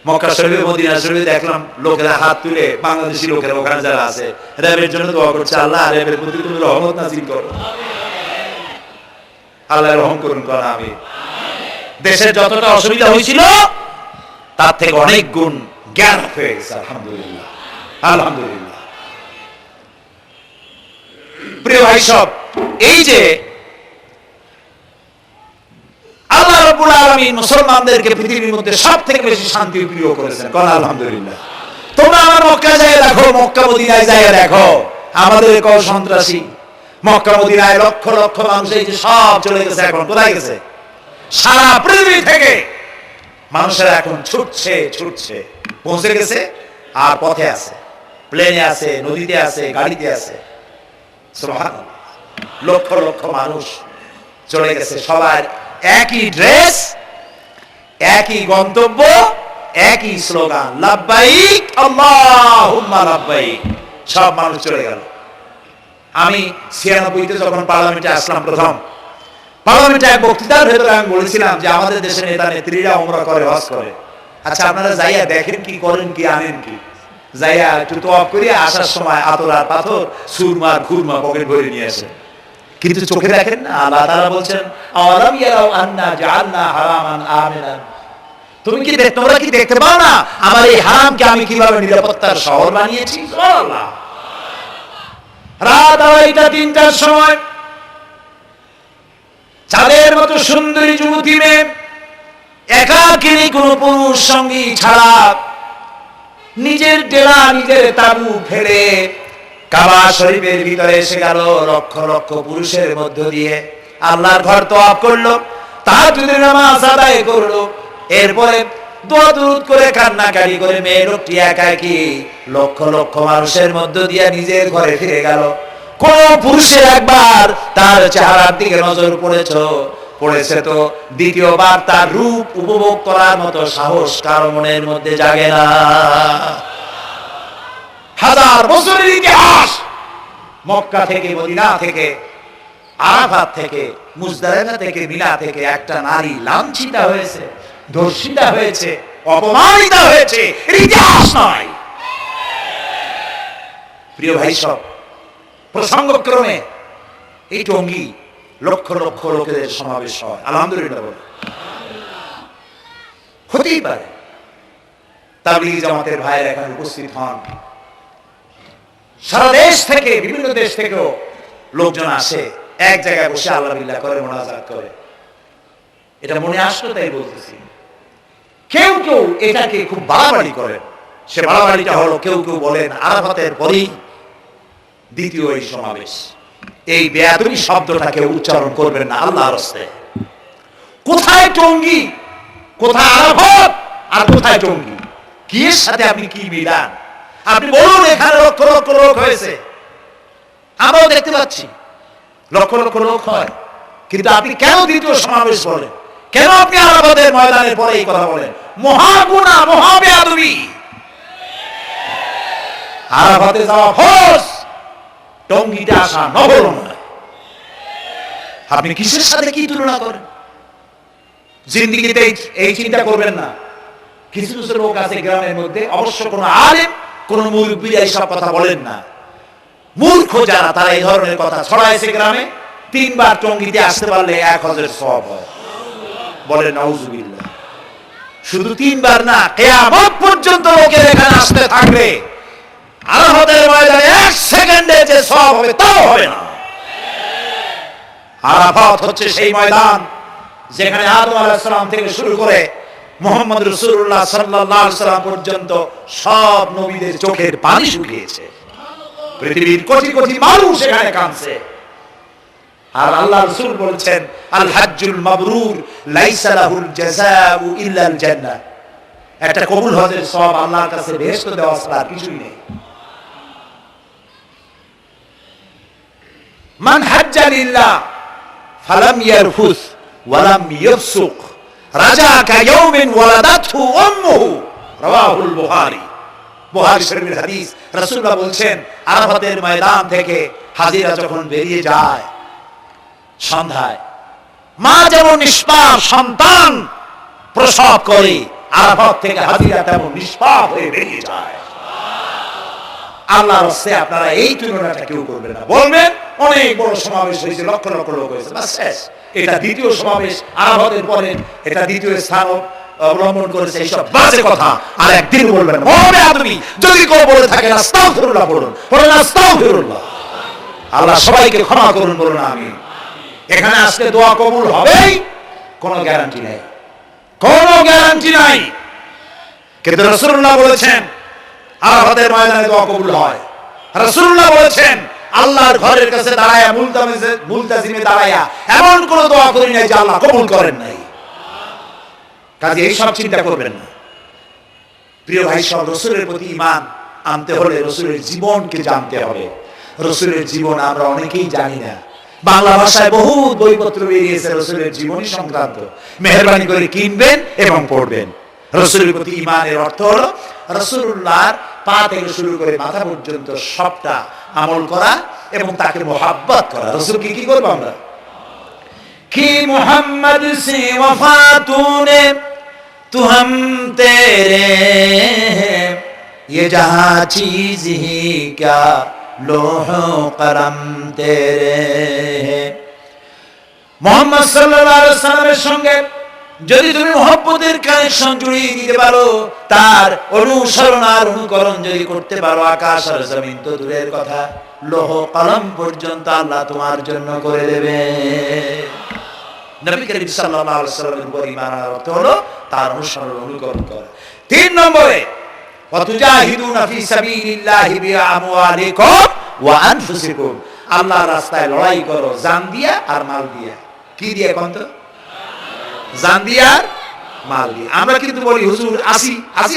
মক্কা শরীফে, মদিনা শরীফে দেখলাম লোকেরা হাত তুলে, বাংলাদেশি লোকেরা ওখানে যারা আছে, র্যাবের জন্য দোয়া করছে, আল্লাহ র্যাবের প্রতি তুমি রহমত নাযিল করো, আল্লাহ রহম করুন, করা আমি দেশের যতটা অসুবিধা হয়েছিল তার থেকে অনেক গুণ জ্ঞান হয়ে গেছে, আলহামদুলিল্লাহ, আলহামদুলিল্লাহ। প্রিয় ভাই সব, এই যে আল্লাহ রাব্বুল আলামিন মুসলমানদেরকে পৃথিবীর মধ্যে সবথেকে বেশি শান্তি প্রিয় করেছেন, কোন আলহামদুলিল্লাহ। তোমরা আমার মক্কা যায় দেখো, মক্কা মদিনায় যায় দেখো, আমাদের কোন সন্ত্রাসী মক্কা মদিনায় লক্ষ লক্ষ মানুষ এই যে সব চলে গেছে, এখন কোথায় গেছে? সারা পৃথিবী থেকে মানুষেরা এখন ছুটছে ছুটছে, পৌঁছে গেছে, আর পথে আছে, প্লেনে আছে, নদীতে আছে, গাড়িতে আছে। সুবহানাল্লাহ, লক্ষ লক্ষ মানুষ চলে গেছে, সবার একই ড্রেস, একই গন্তব্য, একই স্লোগান, লাব্বাইক আল্লাহুম্মা লাব্বাইক। সব মানুষ চলে গেল। আমি 96-তে যখন পার্লামেন্টে আসলাম প্রথম, পার্লামেন্টে এক বক্তৃতার ভেতরে আমি বলেছিলাম যে আমাদের দেশের নেতা নেত্রীরা উমরা করে, হজ করে। আচ্ছা, আপনারা যাইয়া দেখেন কি, করেন কি, আনেন কি? যাইয়া একটু তোয়াব করে আসার সময় আতর আর পাথর, সুরমার খুরমা পকেট ভরে নিয়ে আসেন, কিন্তু চোখে দেখেন না। আল্লাহ তাআলা বলছেন, আওয়ালাম ইয়ারাউ আন্না জাআলনা হারামান আমিনান। তোমরা কি দেখতে পাও না আমার এই হারামকে আমি কিভাবে নিরাপত্তার শহর বানিয়েছি? সুবহানাল্লাহ। রাত 2:30-3টার সময় চাঁদের মতো সুন্দরী যুবতী মেয়ে একাকিনী কোন পুরুষ সঙ্গী ছাড়া নিজের ডেরা, নিজের তাবু ফেলে কাবা শরীফের ভিতরে এসে গেল। লক্ষ লক্ষ পুরুষের মধ্য দিয়ে আল্লাহর ঘর তওয়াফ করলো, তাহাজ্জুদের নামাজ আদায় করলো, এরপরে দোয়া দুরূদ করে কান্নাকাটি করে মেয়ে লোকটি একাকী লক্ষ লক্ষ মানুষের মধ্য দিয়ে নিজের ঘরে ফিরে গেল। কোন পুরুষের একবার তার চেহারার দিকে নজর পড়েছে তো দ্বিতীয়বার তার রূপ উপভোগ করার মতো সাহস কারো মনের মধ্যে জাগে না। হাজার বছরের ইতিহাস, মক্কা থেকে, মদিনা থেকে, আরাফাত থেকে, মুজদালিফা থেকে, মিনা থেকে একটা নারী লাঞ্ছিতা হয়েছে, ধর্ষিতা হয়েছে, অপমানিতা হয়েছে, ইতিহাস নয়। প্রিয় ভাই সব, প্রসঙ্গক্রমে এই টঙ্গী লক্ষ লক্ষ লোকেদের সমাবেশ হয়, আলহামদুলিল্লাহ বলে। হতেই পারে তাবলীগ জামাতের ভাইয়েরা এখানে উপস্থিত হন, সারা দেশ থেকে, বিভিন্ন দেশ থেকেও লোকজন আসে, এক জায়গায় বসে আল্লাহ বিল্লাহ করে, মোনাজাত করে। এটা মনে আসলো তাই বলতেছি। কেউ কেউ এটাকে খুব বাড়াবাড়ি করেন। সে বাড়াবাড়িটা হলো, কেউ কেউ বলেন আরাফাতের পরেই দ্বিতীয় এই সমাবেশ। এই বেয়াদবি শব্দটাকে উচ্চারণ করবেন না আল্লাহর রাস্তে। কোথায় টঙ্গী, কোথায় আরাফাত, আর কোথায় টঙ্গী? কি এর সাথে আপনি কি মিলান? আপনি বলুন এখানে লক্ষ লক্ষ লোক হয়েছে, আমরাও দেখতে পাচ্ছি লক্ষ লক্ষ লোক হয়, কিন্তু আপনি কেন দ্বিতীয় সমাবেশ বলেন? কেন আপনি আরাফাতের ময়দানের পরে এই কথা বলেন? মহাগুনাহ, মহাবেয়াদবি। আরাফাতে যাওয়া ফরজ, টঙ্গীতে আসা নফল নয়। আপনি কিসের সাথে কি তুলনা করেন? জিন্দেগিতে এই চিন্তা করবেন না। কিছু কিছু লোক আছে গ্রামের মধ্যে, অবশ্য কোন আলেম, কোন মুরব্বী এইসব কথা বলেন না। মূর্খ যারা, তারা এই ধরনের কথা ছড়াইছে গ্রামে। 3 বার টঙ্গীতে আসতে পারলে 1 হজের সওয়াব হয়। বলে নাউজুবিল্লাহ। শুধু 3 বার না, কিয়ামত পর্যন্ত লোকের এখানে আসতে থাকবে, আরাফাতের ময়দানে 1 সেকেন্ডে যে সওয়াব হবে তাও হবে না। আরাফাত হচ্ছে সেই ময়দান যেখানে আদম আলাইহিস সালাম থেকে শুরু করে মুহাম্মদ রাসূলুল্লাহ সাল্লাল্লাহু আলাইহি সাল্লাম পর্যন্ত সব নবীদের চোখের পানি শুকিয়েছে। পৃথিবীর কোটি কোটি মানুষ এখানে কাঁদছে। আর আল্লাহ রাসূল বলেছেন, আল হাজ্জুল মাবরুর লাইসা লাহুল জাযাউ ইল্লাল জান্নাহ। একটা কবুল হজের সওয়াব আল্লাহর কাছে বেহেশত দেওয়া ছাড়া কিছুই নেই। মান হাজ্জা লিল্লাহ ফালাম ইয়ারফুস ওয়ালাম ইয়াফসুক রাজা কায়াউমিন ওয়ালাদাতহু উম্মুহু, রাওয়াহুল বুখারী। বুখারী শরীফের হাদিস। রাসূলুল্লাহ বলছেন, আরাফাতের ময়দান থেকে হাজিরা যখন বেরিয়ে যায় সন্ধ্যায়, মা যেমন নিষ্পাপ সন্তান প্রসব করে, আরাফাত থেকে হাজিরা তেমন নিষ্পাপ হয়ে বেরিয়ে যায়। আল্লাহর রাস্তায় আপনারা এই তুলনাটা কেউ করবেন না। বলবেন অনেক বড় সমাবেশ হয়েছে, লক্ষ লক্ষ লোক হয়েছে, বাস শেষ। এটা দ্বিতীয় সমাবেশ, আরাফাতের পরে এটা দ্বিতীয় স্থান অবলম্বন করেছে, এইসব বাজে কথা আর একদিন বলবেন না। হবে আদমি যদি কেউ বলে থাকেন আস্তাগফিরুল্লাহ বলুন, বলেন আস্তাগফিরুল্লাহ। আল্লাহ সবাইকে ক্ষমা করুন, বলুন আমিন। এখানে আসলে দোয়া কবুল হবেই, কোনো গ্যারান্টি নেই, কোনো গ্যারান্টি নাই। কিন্তু রাসূলুল্লাহ বলেছেন আরাফাতের ময়দানে দোয়া কবুল হয়। রাসূলুল্লাহ বলেছেন আল্লাহর ঘরের কাছে দাঁড়ায়া, মুলতাজিমে দাঁড়ায়া এমন কোন দোয়া করি নাই যে আল্লাহ কবুল করেন নাই। কাজে এই সব চিন্তা করবেন না। প্রিয় ভাই সব, রাসূলের প্রতি ঈমান আনতে হলে রাসূলের জীবনকে জানতে হবে। রাসূলের জীবন আমরা অনেকেই জানি না। বাংলা ভাষায় বহু বইপত্র বেরিয়েছে রাসূলের জীবনী সংক্রান্ত। মেহেরবানি করে কিনবেন এবং পড়বেন। রাসূলের প্রতি ঈমানের অর্থ হলো রাসূলুল্লাহর পা থেকে শুরু করে মাথা পর্যন্ত সবটা আমল করা এবং তাকে মোহাব্বত করা। রাসূলকে কি করব আমরা? কি মুহাম্মদ সে ওয়াফা তूने तू हम तेरे ये जहां चीज ही क्या लोहो कलम तेरे। মুহাম্মদ সাল্লাল্লাহু আলাইহি ওয়াসাল্লামের সঙ্গে যদি তুমি মহব্বতের কানেকশন জুড়িয়ে দিতে পারো, তার অনুসরণ আর অনুকরণ যদি করতে পারো, আকাশ আর জমিন তো দূরের কথা, লৌহ কলম পর্যন্ত আল্লাহ তোমার জন্য করে দেবে। নবী করিম সাল্লাল্লাহু আলাইহি ওয়াসাল্লামের উপর ঈমান আনার অর্থ হলো তার অনুসরণ অনুকরণ করা। 3 নম্বরে ওয়াতুজাহিদুনা ফি সাবিলিল্লাহি বিআমওয়ালিকুম ওয়া আনফুসিকুম, আল্লাহর রাস্তায় লড়াই করো জান দিয়া আর মাল দিয়া। কি দিয়ে কোন তো? জান দিয়া আর মাল দিয়ে। আমরা কিন্তু বলি হুজুর আসি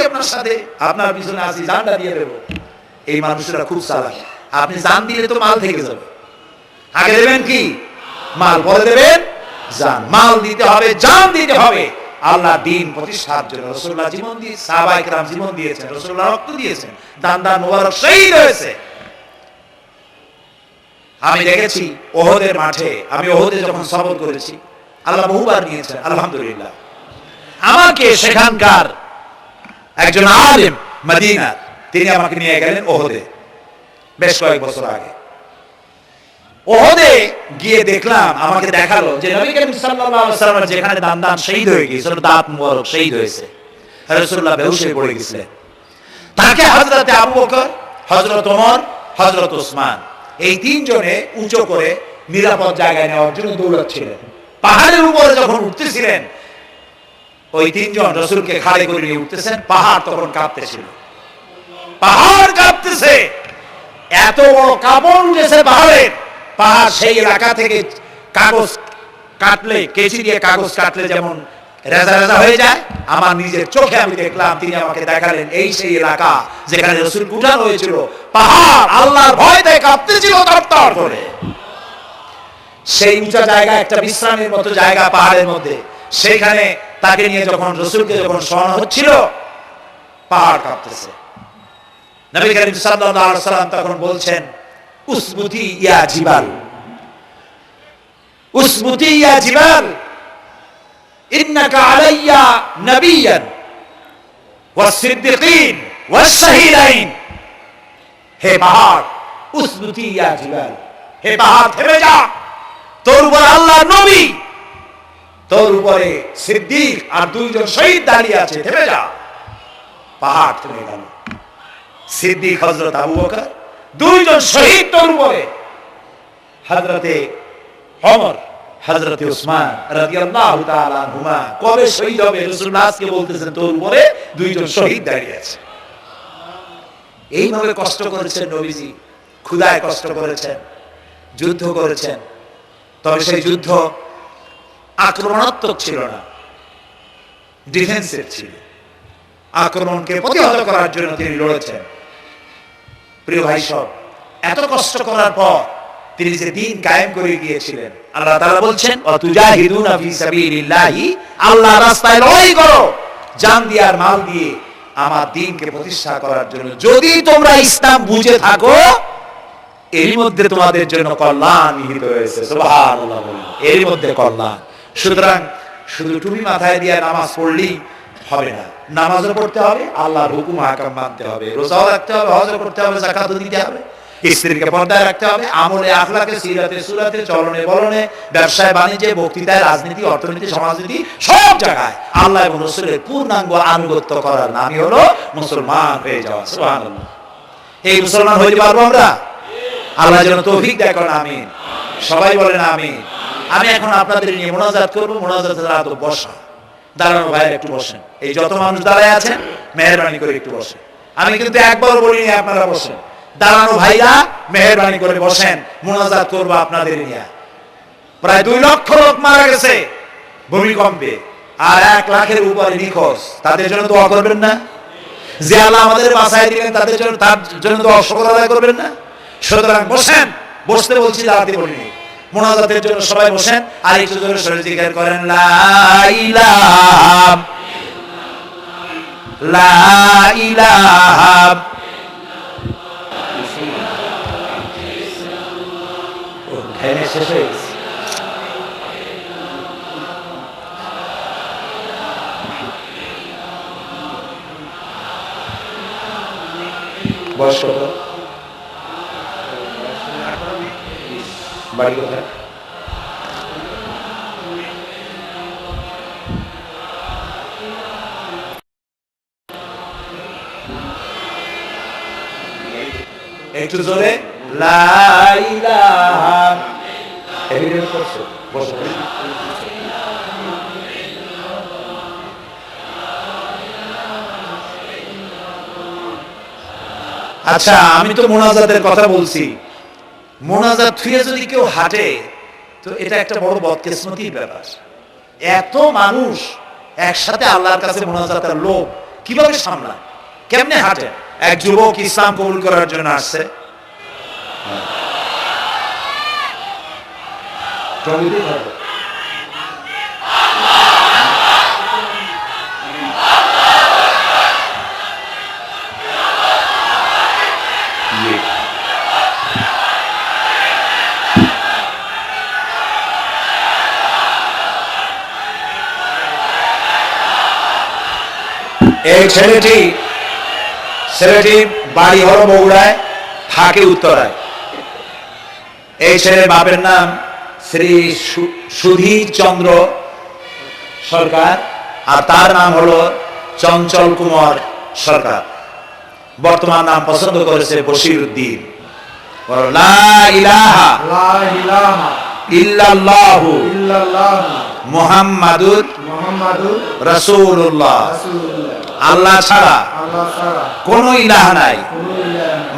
আপনার সাথে, আপনার পিছনে আসি, জানটা দিয়ে দেব। এই মানুষরা খুব চালাক। আপনি জান দিলে তো মাল থেকে যাবে। আগে দেবেন কি? মাল, পরে দেবেন জান। মাল দিতে হবে, জান দিতে হবে আল্লাহ দ্বীন প্রতিষ্ঠার জন্য। রাসূলুল্লাহ জীবন দিয়ে, সাহাবায়ে কেরাম জীবন দিয়েছেন, রাসূলুল্লাহ রক্ত দিয়েছেন, দান মোবারক শহীদ হয়েছে। আমি দেখেছি ওহদের মাঠে, আমি ওহদে যখন সফর করেছি, আল্লাহ বহুবার নিয়েছেন আলহামদুলিল্লাহ। আমাকে সেখানকার একজন আলেম মদিনার, তিনি আমাকে নিয়ে গেলেন ওহদে বেশ কয়েক বছর আগে। ওহদে গিয়ে দেখলাম, আমাকে দেখালো যে নবী করিম সাল্লাল্লাহু আলাইহি ওয়াসাল্লাম যেখানে দান শহীদ হয়ে গিয়েছিল, দাঁত মুবারক শহীদ হয়েছে, রাসূলুল্লাহ বেহুশ হয়ে পড়ে গেছিলেন। তাকে হযরত আবু বকর, হযরত ওমর, হযরত ওসমান এই 3 জনে উঁচু করে নিরাপদ জায়গায় নেওয়ার জন্য দৌড়াচ্ছিলেন। পাহাড়ের উপরে যখন উঠতেছিলেন, ওই 3 জন রাসূলকে খাড়ে করে নিয়ে উঠতেছেন। পাহাড় তখন কাঁপতেছিল, পাহাড় কাঁপতেছে, এত বড় কাঁপন উঠেছে পাহাড়ের। পাহাড় সেই এলাকা থেকে কাগজ কাটলে, কেচি দিয়ে কাগজ কাটলে যেমন রেজা রেজা হয়ে যায়, আমার নিজের চোখে আমি দেখলাম। তিনি আমাকে দেখালেন এই সেই এলাকা যেখানে রাসূল উঠানো হয়েছিল। পাহাড় আল্লাহর ভয়তে কাঁপতেছিল তরতর করে। সেই উঁচা জায়গা, একটা বিশ্রামের মতো জায়গা পাহাড়ের মধ্যে, সেখানে তাকে নিয়ে যখন রাসূলকে যখন শোয়ানো হচ্ছিল, পাহাড় কাঁপতেছে। নবী করিম সাল্লাল্লাহু আলাইহি ওয়াসাল্লাম তখন বলছেন, উসবুতি ইয়া জিবাল, উসবুতি ইয়া জিবাল, ইন্নাকা আলাইয়া নবিয়্যান ওয়াস সিদ্দিকিন ওয়াস শাহীদাইন। হে পাহাড়, উসবুতি ইয়া জিবাল, হে পাহাড় থেমে যা, তোর উপর আল্লাহর নবী, তোর উপরে সিদ্দিক আর 2 জন শহীদ দাঁড়িয়ে আছে, থেমে যা। পাহাড় থেমে গেল। সিদ্দিক হযরত আবু বকর, 2 জন শহীদ তোর উপরে, হযরতে ওমর, হযরতে ওসমান রাদিয়াল্লাহু তাআলা আনহুমা। কবে শহীদ হবে রাসূলুল্লাহ আজকে বলতেছেন, তোর উপরে 2 জন শহীদ দাঁড়িয়ে আছে। এইভাবে কষ্ট করেছেন নবীজি, ক্ষুধায় কষ্ট করেছেন, যুদ্ধ করেছেন। তবে সেই যুদ্ধ আক্রমণাত্মক ছিল না, ডিফেন্সিভ ছিল। আক্রমণকে প্রতিহত করার জন্য তিনি লড়েছেন। প্রিয় ভাই সব, এত কষ্ট করার পর তিনি যে দ্বীন কায়েম করে গিয়েছিলেন, আল্লাহ তাআলা বলছেন ওয়াতুজাহিদুনা ফি সাবিলিল্লাহি, আল্লাহর রাস্তায় লড়াই করো জান দিয়ে আর মাল দিয়ে আমার দ্বীনকে প্রতিষ্ঠা করার জন্য। যদি তোমরা ইসলাম বুঝে থাকো, এরই মধ্যে তোমাদের জন্য কল্যাণ নিহিত হয়েছে। সুবহানাল্লাহ, এরই মধ্যে কল্যাণ। সুতরাং শুধু টুপি মাথায় দিয়ে নামাজ পড়লেই হবে না, নামাজও পড়তে হবে, আল্লাহর হুকুম আহকাম মানতে হবে, রোজাও রাখতে হবে, হজও করতে হবে, যাকাতও দিতে হবে, স্ত্রীকে পর্দায় রাখতে হবে, আমলে আখলাকে, সিরাতে সুরাতে, চলনে বলনে, ব্যবসায় বাণিজ্যে, বক্তৃতায়, রাজনীতি, অর্থনীতি, সমাজনীতি, সব জায়গায় আল্লাহ এবং রাসূলের পূর্ণাঙ্গ আনুগত্য করার নামই হলো মুসলমান হয়ে যাওয়া। সুবহানাল্লাহ। এই মুসলমান হইতে পারবো আমরা? আল্লাহ যেন তৌফিক দেয়, করেন আমিন। সবাই বলেন আমিন। আমি এখন আপনাদের নিয়ে মুনাজাত করবো। মুনাজাতের আদব বসা, দাঁড়ানো ভাইয়ের একটু বসেন। এই যত মানুষ দাঁড়ায় আছেন, মেহেরবানি করে একটু বসেন। আমি কিন্তু একবার বলিনি আপনারা বসেন। দাঁড়ানো ভাইরা মেহেরবানি করে বসেন, মুনাজাত করবো আপনাদের নিয়ে। প্রায় 2 লক্ষ লোক মারা গেছে ভূমিকম্পে, আর 1 লাখের উপরে নিখোঁজ। তাদের জন্য দোয়া করবেন না? যে আল্লাহ আমাদের বাঁচায় দিলেন তাদের জন্য, তার জন্য দোয়া শুকর আদায় করবেন না? সুতরাং বসেন, বসতে বলছি, দাঁড়াতে বলিনি। মুনাজাতের জন্য সবাই বসেন, আর একটু জোরে সরে জিকির করেন লা ইলাহা লা ইলাহা ধ্যানে শেষ হয়ে গেছে। বয়স কত? বাড়ি কোথায়? একটু জোরে লা ইলাহা এভিডেন্স করছে। বসো। আচ্ছা, আমি তো মোনাজাতের কথা বলছি। মোনাজাত থুয়ে যদি কেউ হাঁটে তো এটা একটা বড় বদকিসমতির ব্যাপার। এত মানুষ একসাথে আল্লাহর কাছে মোনাজাতের লোক কিভাবে সামলায়, কেমনে হাঁটে? এক যুবক ইসলাম কবুল করার জন্য আসছে, এই ছেলেটি বাড়ি হলো বগুড়ায়, থাকে উত্তরায়। এই ছেলের বাপের নাম শ্রী সুধীর চন্দ্র সরকার, আর তার নাম হলো চঞ্চল কুমার সরকার। বর্তমান নাম পছন্দ করেছে বশির উদ্দিন। লা ইলাহা ইল্লাল্লাহু মুহাম্মাদুর রাসূলুল্লাহ। আল্লাহ ছাড়া কোন ইলাহ নাই,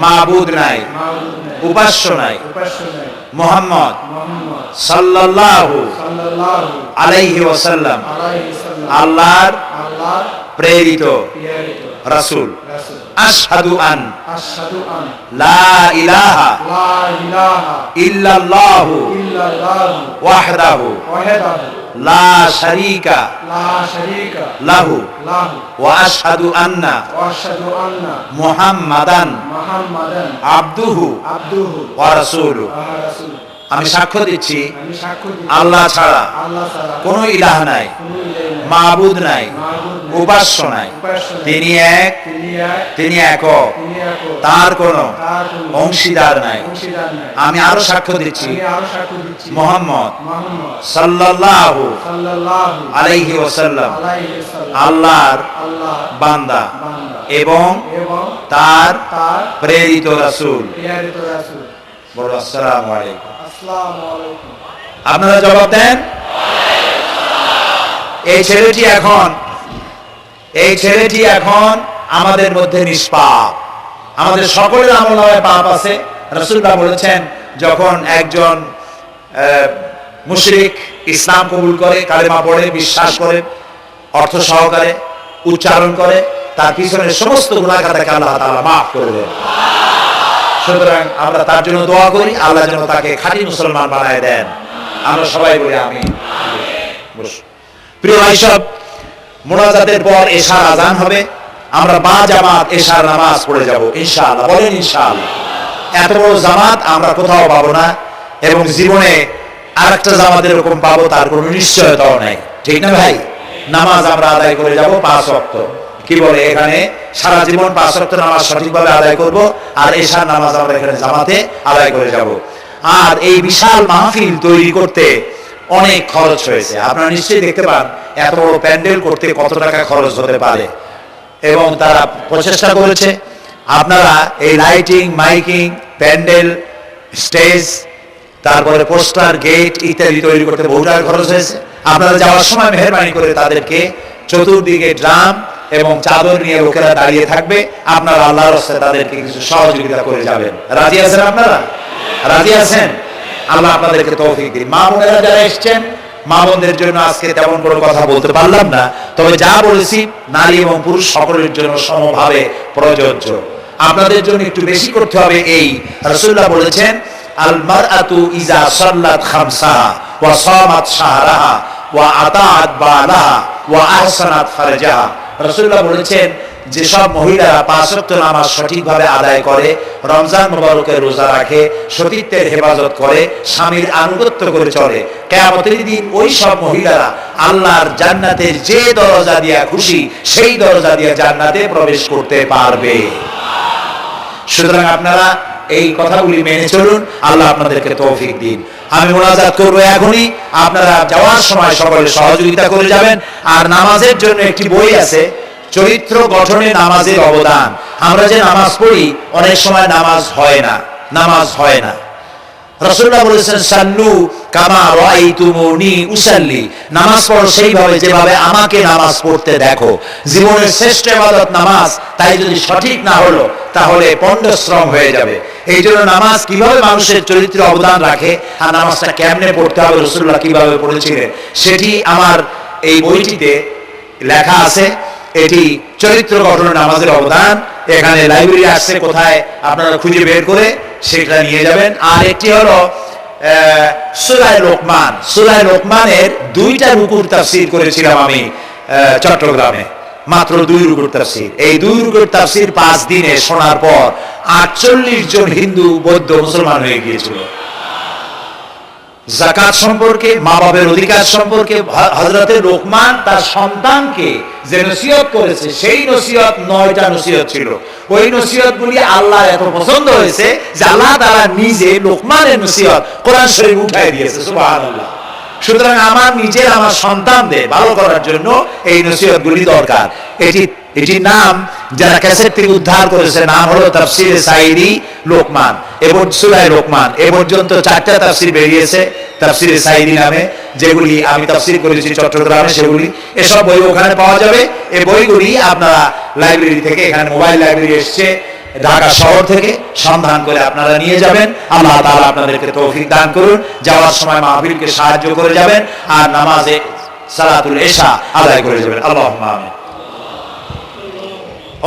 মাবুদ নাই, উপাস্য নাই। মুহাম্মদ সাল্লাল্লাহু আলাইহি ওয়াসাল্লাম আল্লাহর প্রেরিত রাসূল। আশহাদু আন লা ইলাহা ইল্লাল্লাহু ওয়াহদাহু লা শারীকা লাহু ওয়া আশহাদু আন্না মুহাম্মাদান আবদুহু ওয়া রাসূলুহু। আমি সাক্ষ্য দিচ্ছি আল্লাহ ছাড়া কোনো ইলাহ নাই, মাবুদ নাই, উপাস্য নাই। তিনি এক, তিনি একক, তার কোনো অংশীদার নাই। আমি আরো সাক্ষ্য দিচ্ছি মুহাম্মদ সাল্লাল্লাহু আলাইহি ওয়াসাল্লাম আল্লাহর বান্দা এবং তার প্রেরিত রাসূল। বলো আসসালামু আলাইকুম। আপনারা জবাব দেন। এই ছেলেটি এখন আমাদের মধ্যে নিষ্পাপ। আমাদের সকলের আমলনামায় পাপ আছে। রাসূলুল্লাহ বলেছেন, যখন একজন মুশরিক ইসলাম কবুল করে, কালেমা পড়ে, বিশ্বাস করে, অর্থ সহকারে উচ্চারণ করে, তার পিছনের সমস্ত গুনাহ খাতাকে আল্লাহ তাআলা মাফ করে দেন। সুতরাং আমরা তার জন্য দোয়া করি, আল্লাহ যেন তাকে খাঁটি মুসলমান বানায় দেন। আমরা সবাই বলি আমিন। প্রিয় ভাই সব, মোনাজাতের পর এশার আজান হবে। আমরা বা জামাত এশার নামাজ পড়ে যাব ইনশাআল্লাহ। বলেন ইনশাআল্লাহ। এত বড় জামাত আমরা কোথাও পাবো না, এবং জীবনে আরেকটা জামাত এরকম পাবো তার কোনো নিশ্চয়তাও নাই। ঠিক না ভাই? নামাজ আমরা আদায় করে যাব 5 ওয়াক্ত। কি বলে এখানে সারা জীবন 5 ওয়াক্ত নামাজ সঠিকভাবে আদায় করব, আর এশার নামাজ আমরা এখানে জামাতে আদায় করে যাব। আর এই বিশাল মাহফিল তৈরি করতে অনেক খরচ হয়েছে। আপনারা নিশ্চয়ই দেখতে পান এত বড় প্যান্ডেল করতে কত টাকা খরচ হতে পারে, এবং তারা প্রচেষ্টা করেছে। আপনারা এই লাইটিং, মাইকিং, প্যান্ডেল, স্টেজ, তারপরে পোস্টার, গেট ইত্যাদি তৈরি করতে বহু টাকা খরচ হয়েছে। আপনারা যাওয়ার সময় মেহেরবানি করে তাদেরকে চতুর্দিকে ড্রাম এবং চাদর নিয়ে লোকেরা দাঁড়িয়ে থাকবে, আপনারা আল্লাহর রাস্তায় তাদেরকে কিছু সহযোগিতা করে যাবেন। রাজি আছেন? আপনারা রাজি আছেন? আল্লাহ আপনাদেরকে তৌফিক দিন। মা বোনেরা যারা এসেছেন, মা বোনদের জন্য আজকে তেমন কোনো কথা বলতে পারলাম না, তবে যা বলেছি নারী এবং পুরুষ সকলের জন্য সমভাবে প্রযোজ্য। আপনাদের জন্য একটু বেশি করতে হবে। এই রাসূলুল্লাহ বলেছেন, আল মারআতু ইজা সাল্লাত খামসাহা ওয়া সামাত শাহরাহা ওয়া আতাআত বালাহা ওয়া আহসানাত ফারজাহা। রাসূলুল্লাহ বলেছেন, যেসব মহিলারা 5 ওয়াক্ত নামাজ সঠিকভাবে আদায় করে, রমজান মুবারকের রোজা রাখে, সতীত্বের হেফাজত করে, স্বামীর আনুগত্য করে চলে, কিয়ামতের দিন ওই সব মহিলারা আল্লাহর জান্নাতের যে দরজা দিয়ে খুশি সেই দরজা দিয়ে জান্নাতে প্রবেশ করতে পারবে। সুতরাং আপনারা এই কথাগুলি মেনে চলুন, আল্লাহ আপনাদেরকে তৌফিক দিন। আমি মুনাজাত করব এখনই, আপনারা যাওয়ার সময় সকলে সহযোগিতা করে যাবেন। আর নামাজের জন্য একটি বই আছে, চরিত্র গঠনে নামাজের অবদান। আমরা যে নামাজ পড়ি অনেক সময় নামাজ হয় না। রাসূলুল্লাহ বলেছেন, সাল্লু কামা রাআইতুমুনি উসাল্লি, নামাজ পড়ো সেইভাবে যেভাবে আমাকে নামাজ পড়তে দেখো। জীবনের শ্রেষ্ঠ ইবাদত নামাজ, তাই যদি সঠিক না হলো তাহলে পণ্ডশ্রম হয়ে যাবে। এই জন্য নামাজ কিভাবে মানুষের চরিত্রে অবদান রাখে আর নামাজটা কেমনে পড়তে হবে, রাসূলুল্লাহ কিভাবে পড়েছিলেন, সেটি আমার এই বইটিতে লেখা আছে। এটি চরিত্র গঠনে নামাজের অবদান। এখানে লাইব্রেরি আসছে, কোথায় আপনারা খুঁজে বের করে সেটা নিয়ে যাবেন। আর একটি হলো সূরা লোকমান। সূরা লোকমানের 2টা রুকুর তাফসীর করেছিলাম আমি চট্টগ্রামে, মাত্র 2 রুকুর তাফসীর। এই 2 রুকুর তাফসীর 5 দিনে শোনার পর 48 জন হিন্দু, বৌদ্ধ, মুসলমান হয়ে গিয়েছিল। যাকাত সম্পর্কে, মা বাবার অধিকার সম্পর্কে হযরতে লোকমান তার সন্তানকে যে নসিহত করেছে, সেই নসিহত 9টা নসিহত ছিল। ওই নসিহতগুলি আল্লাহ এত পছন্দ হয়েছে যে আল্লাহ তাআলা নিজে লোকমানের নসিহত কোরআন শরীফ উঠায় দিয়েছে। সুবহানাল্লাহ। সুতরাং আমার সন্তানদের ভালো করার জন্য এই নসিহতগুলি দরকার। এটির নাম যারা ক্যাসেট থেকে উদ্ধার করেছে, নাম হলো তাফসীরে সাঈদী লোকমান এবং সূরা লোকমান। এ পর্যন্ত 4টা তাফসীর বেরিয়েছে তাফসীরে সাঈদী নামে, যেগুলি আমি তাফসীর করেছি চট্টগ্রামে। সেগুলি এসব বই ওখানে পাওয়া যাবে। এই বইগুলি আপনারা লাইব্রেরি থেকে, এখানে মোবাইল লাইব্রেরি এসছে ঢাকা শহর থেকে, সন্ধান করে আপনারা নিয়ে যাবেন। আল্লাহ তাআলা আপনাদেরকে তৌফিক দান করুন। যাওয়ার সময় মাহফিলকে সাহায্য করে যাবেন আর নামাজে সালাতুল ইশা আদায় করে যাবেন। আল্লাহুম্মা আমিন।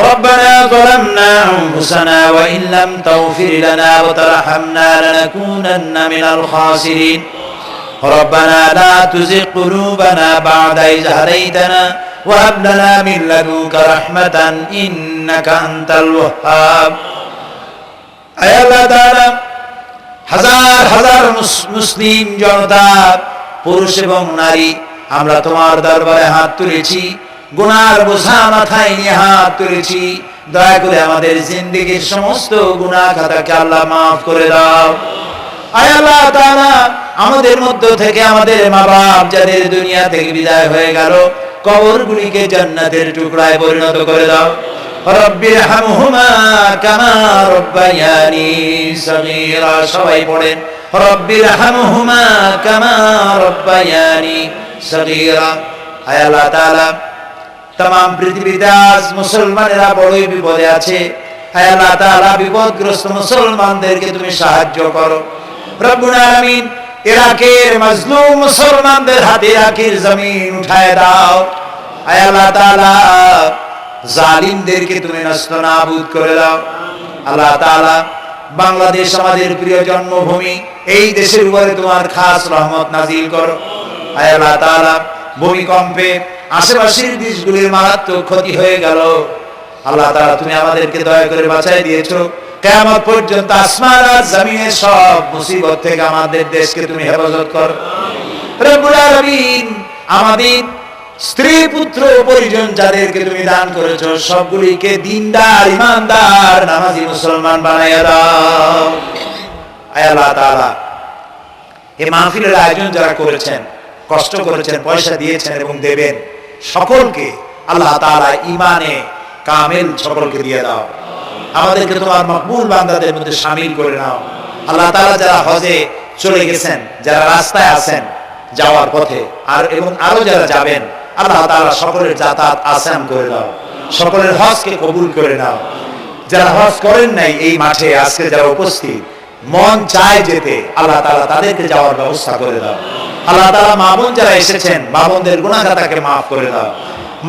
ربنا ظلمنا أنفسنا وإن لم تغفر لنا وترحمنا لنكونن من الخاسرين ربنا لا تزغ قلوبنا بعد إذ هديتنا وهب لنا من لدنك رحمة إنك أنت الوهاب أي الله تعالى হাজার হাজার মুসলিম জনতা, পুরুষ এবং নারী, আমরা তোমার দরবারে হাত তুলেছি, গুনার বোঝা মাথায় নিয়ে হাত তুলেছি। দয়া করে আমাদের জিন্দেগীর সমস্ত গুনাহ খাতাকে আল্লাহ মাফ করে দাও। আয় আল্লাহ তাআলা, আমাদের মধ্য থেকে আমাদের মা বাপ যাদের দুনিয়া থেকে বিদায় হয়ে গেল, কবরগুলিকে জান্নাতের টুকরায় পরিণত করে দাও। রব্বিরহামহুমা কামা রব্বায়ানি সগীরা। সবাই পড়েন, রব্বিরহামহুমা কামা রব্বায়ানি সগীরা। আয় আল্লাহ তাআলা, तमाम পৃথিবীতে আজ মুসলমানেরা বড়ই বিপদে আছে। হে আল্লাহ তাআলা, বিপদগ্রস্ত মুসলমানদেরকে তুমি সাহায্য করো। রব্বুল আলামিন, ইরাকের মাজলুম মুসলমানদের হাতে ইরাকের জমিন উঠায় দাও। হে আল্লাহ তাআলা, জালিমদেরকে তুমি নস্তনাবুদ করে দাও। আল্লাহ তাআলা, বাংলাদেশ আমাদের প্রিয় জন্মভূমি, এই দেশের উপরে তোমার খাস রহমত নাজিল করো। হে আল্লাহ তাআলা, ভূমিকম্পে আশেপাশের দেশগুলির মারাত্মক ক্ষতি হয়ে গেল। আল্লাহ তাআলা, তুমি আমাদেরকে দয়া করে বাঁচাই দিয়েছো। কিয়ামত পর্যন্ত আসমান আর জমিনের সব মুসিবত থেকে আমাদের দেশকে তুমি হেফাজত করো। রব্বুল আলামিন, আমাদের স্ত্রী পুত্র পরিজন যাদেরকে তুমি দান করেছো, সবগুলিকে দিনদার, ইমানদার, নামাজি মুসলমান বানাইয়া দাও। আয় আল্লাহ তাআলা, এই মাহফিলের আয়োজন যারা করেছেন, কষ্ট করেছেন, পয়সা দিয়েছেন এবং দেবেন, সকলকে আল্লাহ তাআলা ঈমানে কামিল সকলকে দিয়ে দাও। আমাদেরকে তোমার মকবুল বান্দাদের মধ্যে শামিল করে নাও। আল্লাহ তাআলা, যারা হজে চলে গেছেন, যারা রাস্তায় আছেন যাওয়ার পথে, আর এবং আরো যারা যাবেন, আল্লাহ তাআলা সকলের যাতায়াত আসান করে দাও, সকলের হজকে কবুল করে নাও। যারা হজ করেন নাই, এই মাঠে আজকে যারা উপস্থিত, মন চায় যেতে, আল্লাহ তাআলা তাদেরকে যাওয়ার ব্যবস্থা করে দাও। আল্লাহ তাআলা, মা বোন যারা এসেছেন, মা বোনদের গুনাহ খাতাকে মাফ করে দাও,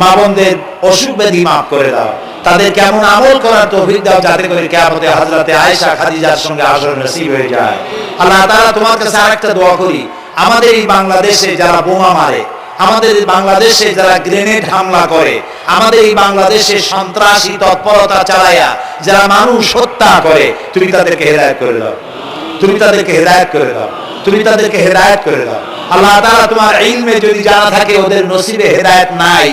মা বোনদের অসুখ ব্যাধি মাফ করে দাও, তাদের কেমন আমল করার তৌফিক দাও, যাতে করে কিয়ামতে হযরতে আয়েশা খাদিজার সঙ্গে আসর নসিব হয়ে যায়। আল্লাহ তাআলা, তোমার কাছে আরেকটা দোয়া করি, আমাদের এই বাংলাদেশে যারা বোমা মারে, আমাদের বাংলাদেশে যারা গ্রেনেড হামলা করে, আমাদের এই বাংলাদেশে সন্ত্রাসী তৎপরতা চালায়া যারা মানুষ হত্যা করে, তুমি তাদেরকে হেদায়েত করে দাও, তুমি তাদেরকে হেদায়েত করে দাও, তুমি তাদেরকে হেদায়েত করে দাও। আল্লাহ তাআলা তোমার ইলমে যদি জানা থাকে ওদের নসিবে হেদায়েত নাই,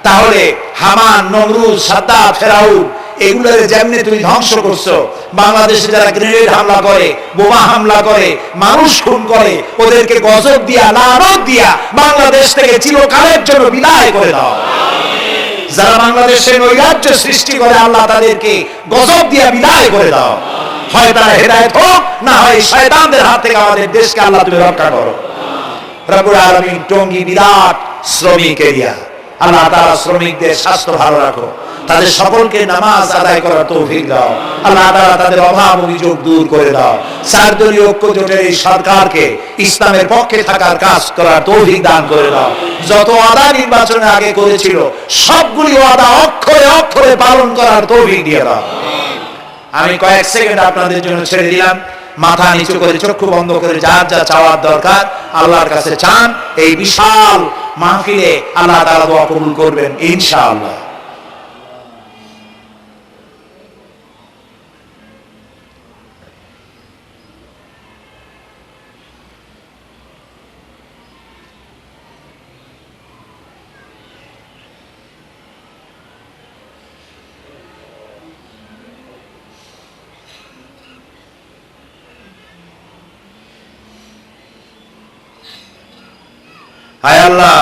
তাহলে হামান, নমরুদ, সাদ্দাত, ফেরাউন এগুলোর যেমনি তুমি ধ্বংস করছো, বাংলাদেশে যারা গ্রেনেড হামলা করে, বোমা হামলা করে, মানুষ খুন করে, ওদেরকে গজব দিয়া, লানত দিয়া বাংলাদেশ থেকে চিরকালের জন্য বিদায় করে দাও। যারা বাংলাদেশে নৈরাজ্য সৃষ্টি করে, আল্লাহ তাদেরকে গজব দিয়া বিদায় করে দাও। হয় তারা হেদায়েত হোক, না হয় শয়তানদের হাত থেকে আমাদের দেশকে আল্লাহ তুমি রক্ষা করো। রব্বুল আলামিন টঙ্গী বিরাট শ্রমিক এরিয়া, আল্লাহ তাআলা শ্রমিকদের স্বাস্থ্য ভালো রাখো, তাদের সকলকে নামাজ আদায় করার তৌফিক দাও। আল্লাহ তাআলা তাদের অভাব অভিযোগ দূর করে দাও। চারদলীয় ঐক্য জোটের এই সরকারকে ইসলামের পক্ষে থাকার কাজ করার তৌফিক দান করে দাও। যত ওয়াদা নির্বাচনের আগে করেছিল সবগুলি ওয়াদা অক্ষরে অক্ষরে পালন করার তৌফিক দিয়ে দাও। আমি কয়েক সেকেন্ড আপনাদের জন্য ছেড়ে দিলাম। মাথা নিচু করে, চক্ষু বন্ধ করে যার যা চাওয়ার দরকার আল্লাহর কাছে চান। এই বিশাল মাহফিলে আল্লাহ তাআলা দোয়া কবুল করবেন ইনশাআল্লাহ। হায় আল্লাহ,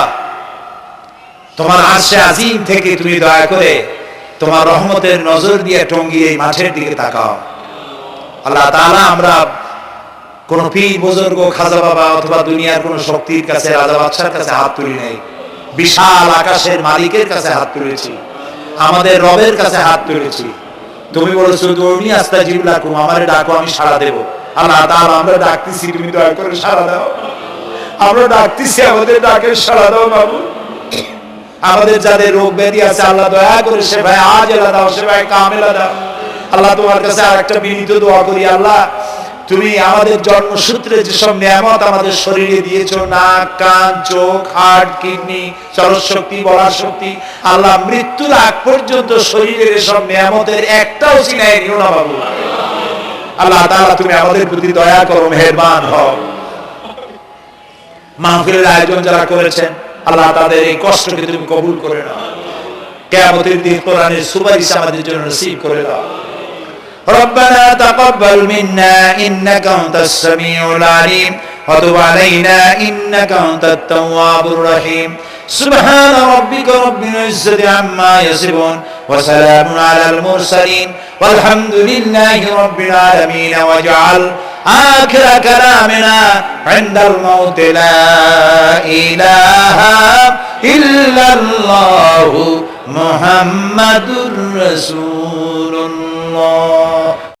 তোমার আরশে আজিম থেকে তুমি দয়া করে তোমার রহমতের নজর দিয়ে টঙ্গী এই মাঠের দিকে তাকাও। আল্লাহ তাআলা, আমরা কোন পীর বুজুর্গ, খাজা বাবা অথবা দুনিয়ার কোন শক্তির কাছে, রাজা বাদশার কাছে হাত তুলি নাই, বিশাল আকাশের মালিকের কাছে হাত তুলেছি, আমাদের রবের কাছে হাত তুলেছি। তুমি বলেছো তুমি আস্তাজিব লাকুম, আমারে ডাকো আমি সাড়া দেব। আল্লাহ তাআলা, আমরা ডাকতেছি, তুমি দয়া করে সাড়া দাও। আমরা ডাকতেছি, আমাদের ডাকে সাড়া দাও বাবু। আমাদের যাদের রোগ ব্যাধি আছে আল্লাহ দয়া করে সেবায় আজেলা দাও, সেবায় কামেলা দাও। আল্লাহ তোমার কাছে আরেকটা বিনীত দোয়া করি, আল্লাহ তুমি আমাদের জন্মসূত্রে যেসব নিয়ামত আমাদের শরীরে দিয়েছো, নাক, কান, চোখ, হার্ট, কিডনি, চরণ শক্তি, বলার শক্তি, আল্লাহ মৃত্যুর আগ পর্যন্ত শরীরের এসব নিয়ামতের একটাও ছিনাই নিও না বাবু। আল্লাহ তাআলা তুমি আমাদের প্রতি দয়া করো, মেহেরবান হও। মাহফিলের আয়োজন যারা করেছেন আল্লাহ তাদের এই কষ্টকে তুমি কবুল করে নাও। কিয়ামতের দিন কোরআনের সুপারিশ আমাদের জন্য নসিব করে দাও। ربنا تقبل منا إنك أنت السميع العليم وتب علينا إنك أنت التواب الرحيم سبحان ربك رب العزة عما يصفون وسلام على المرسلين والحمد لله رب العالمين واجعل آخر كلامنا عند الموت لا إله إلا الله محمد رسول الله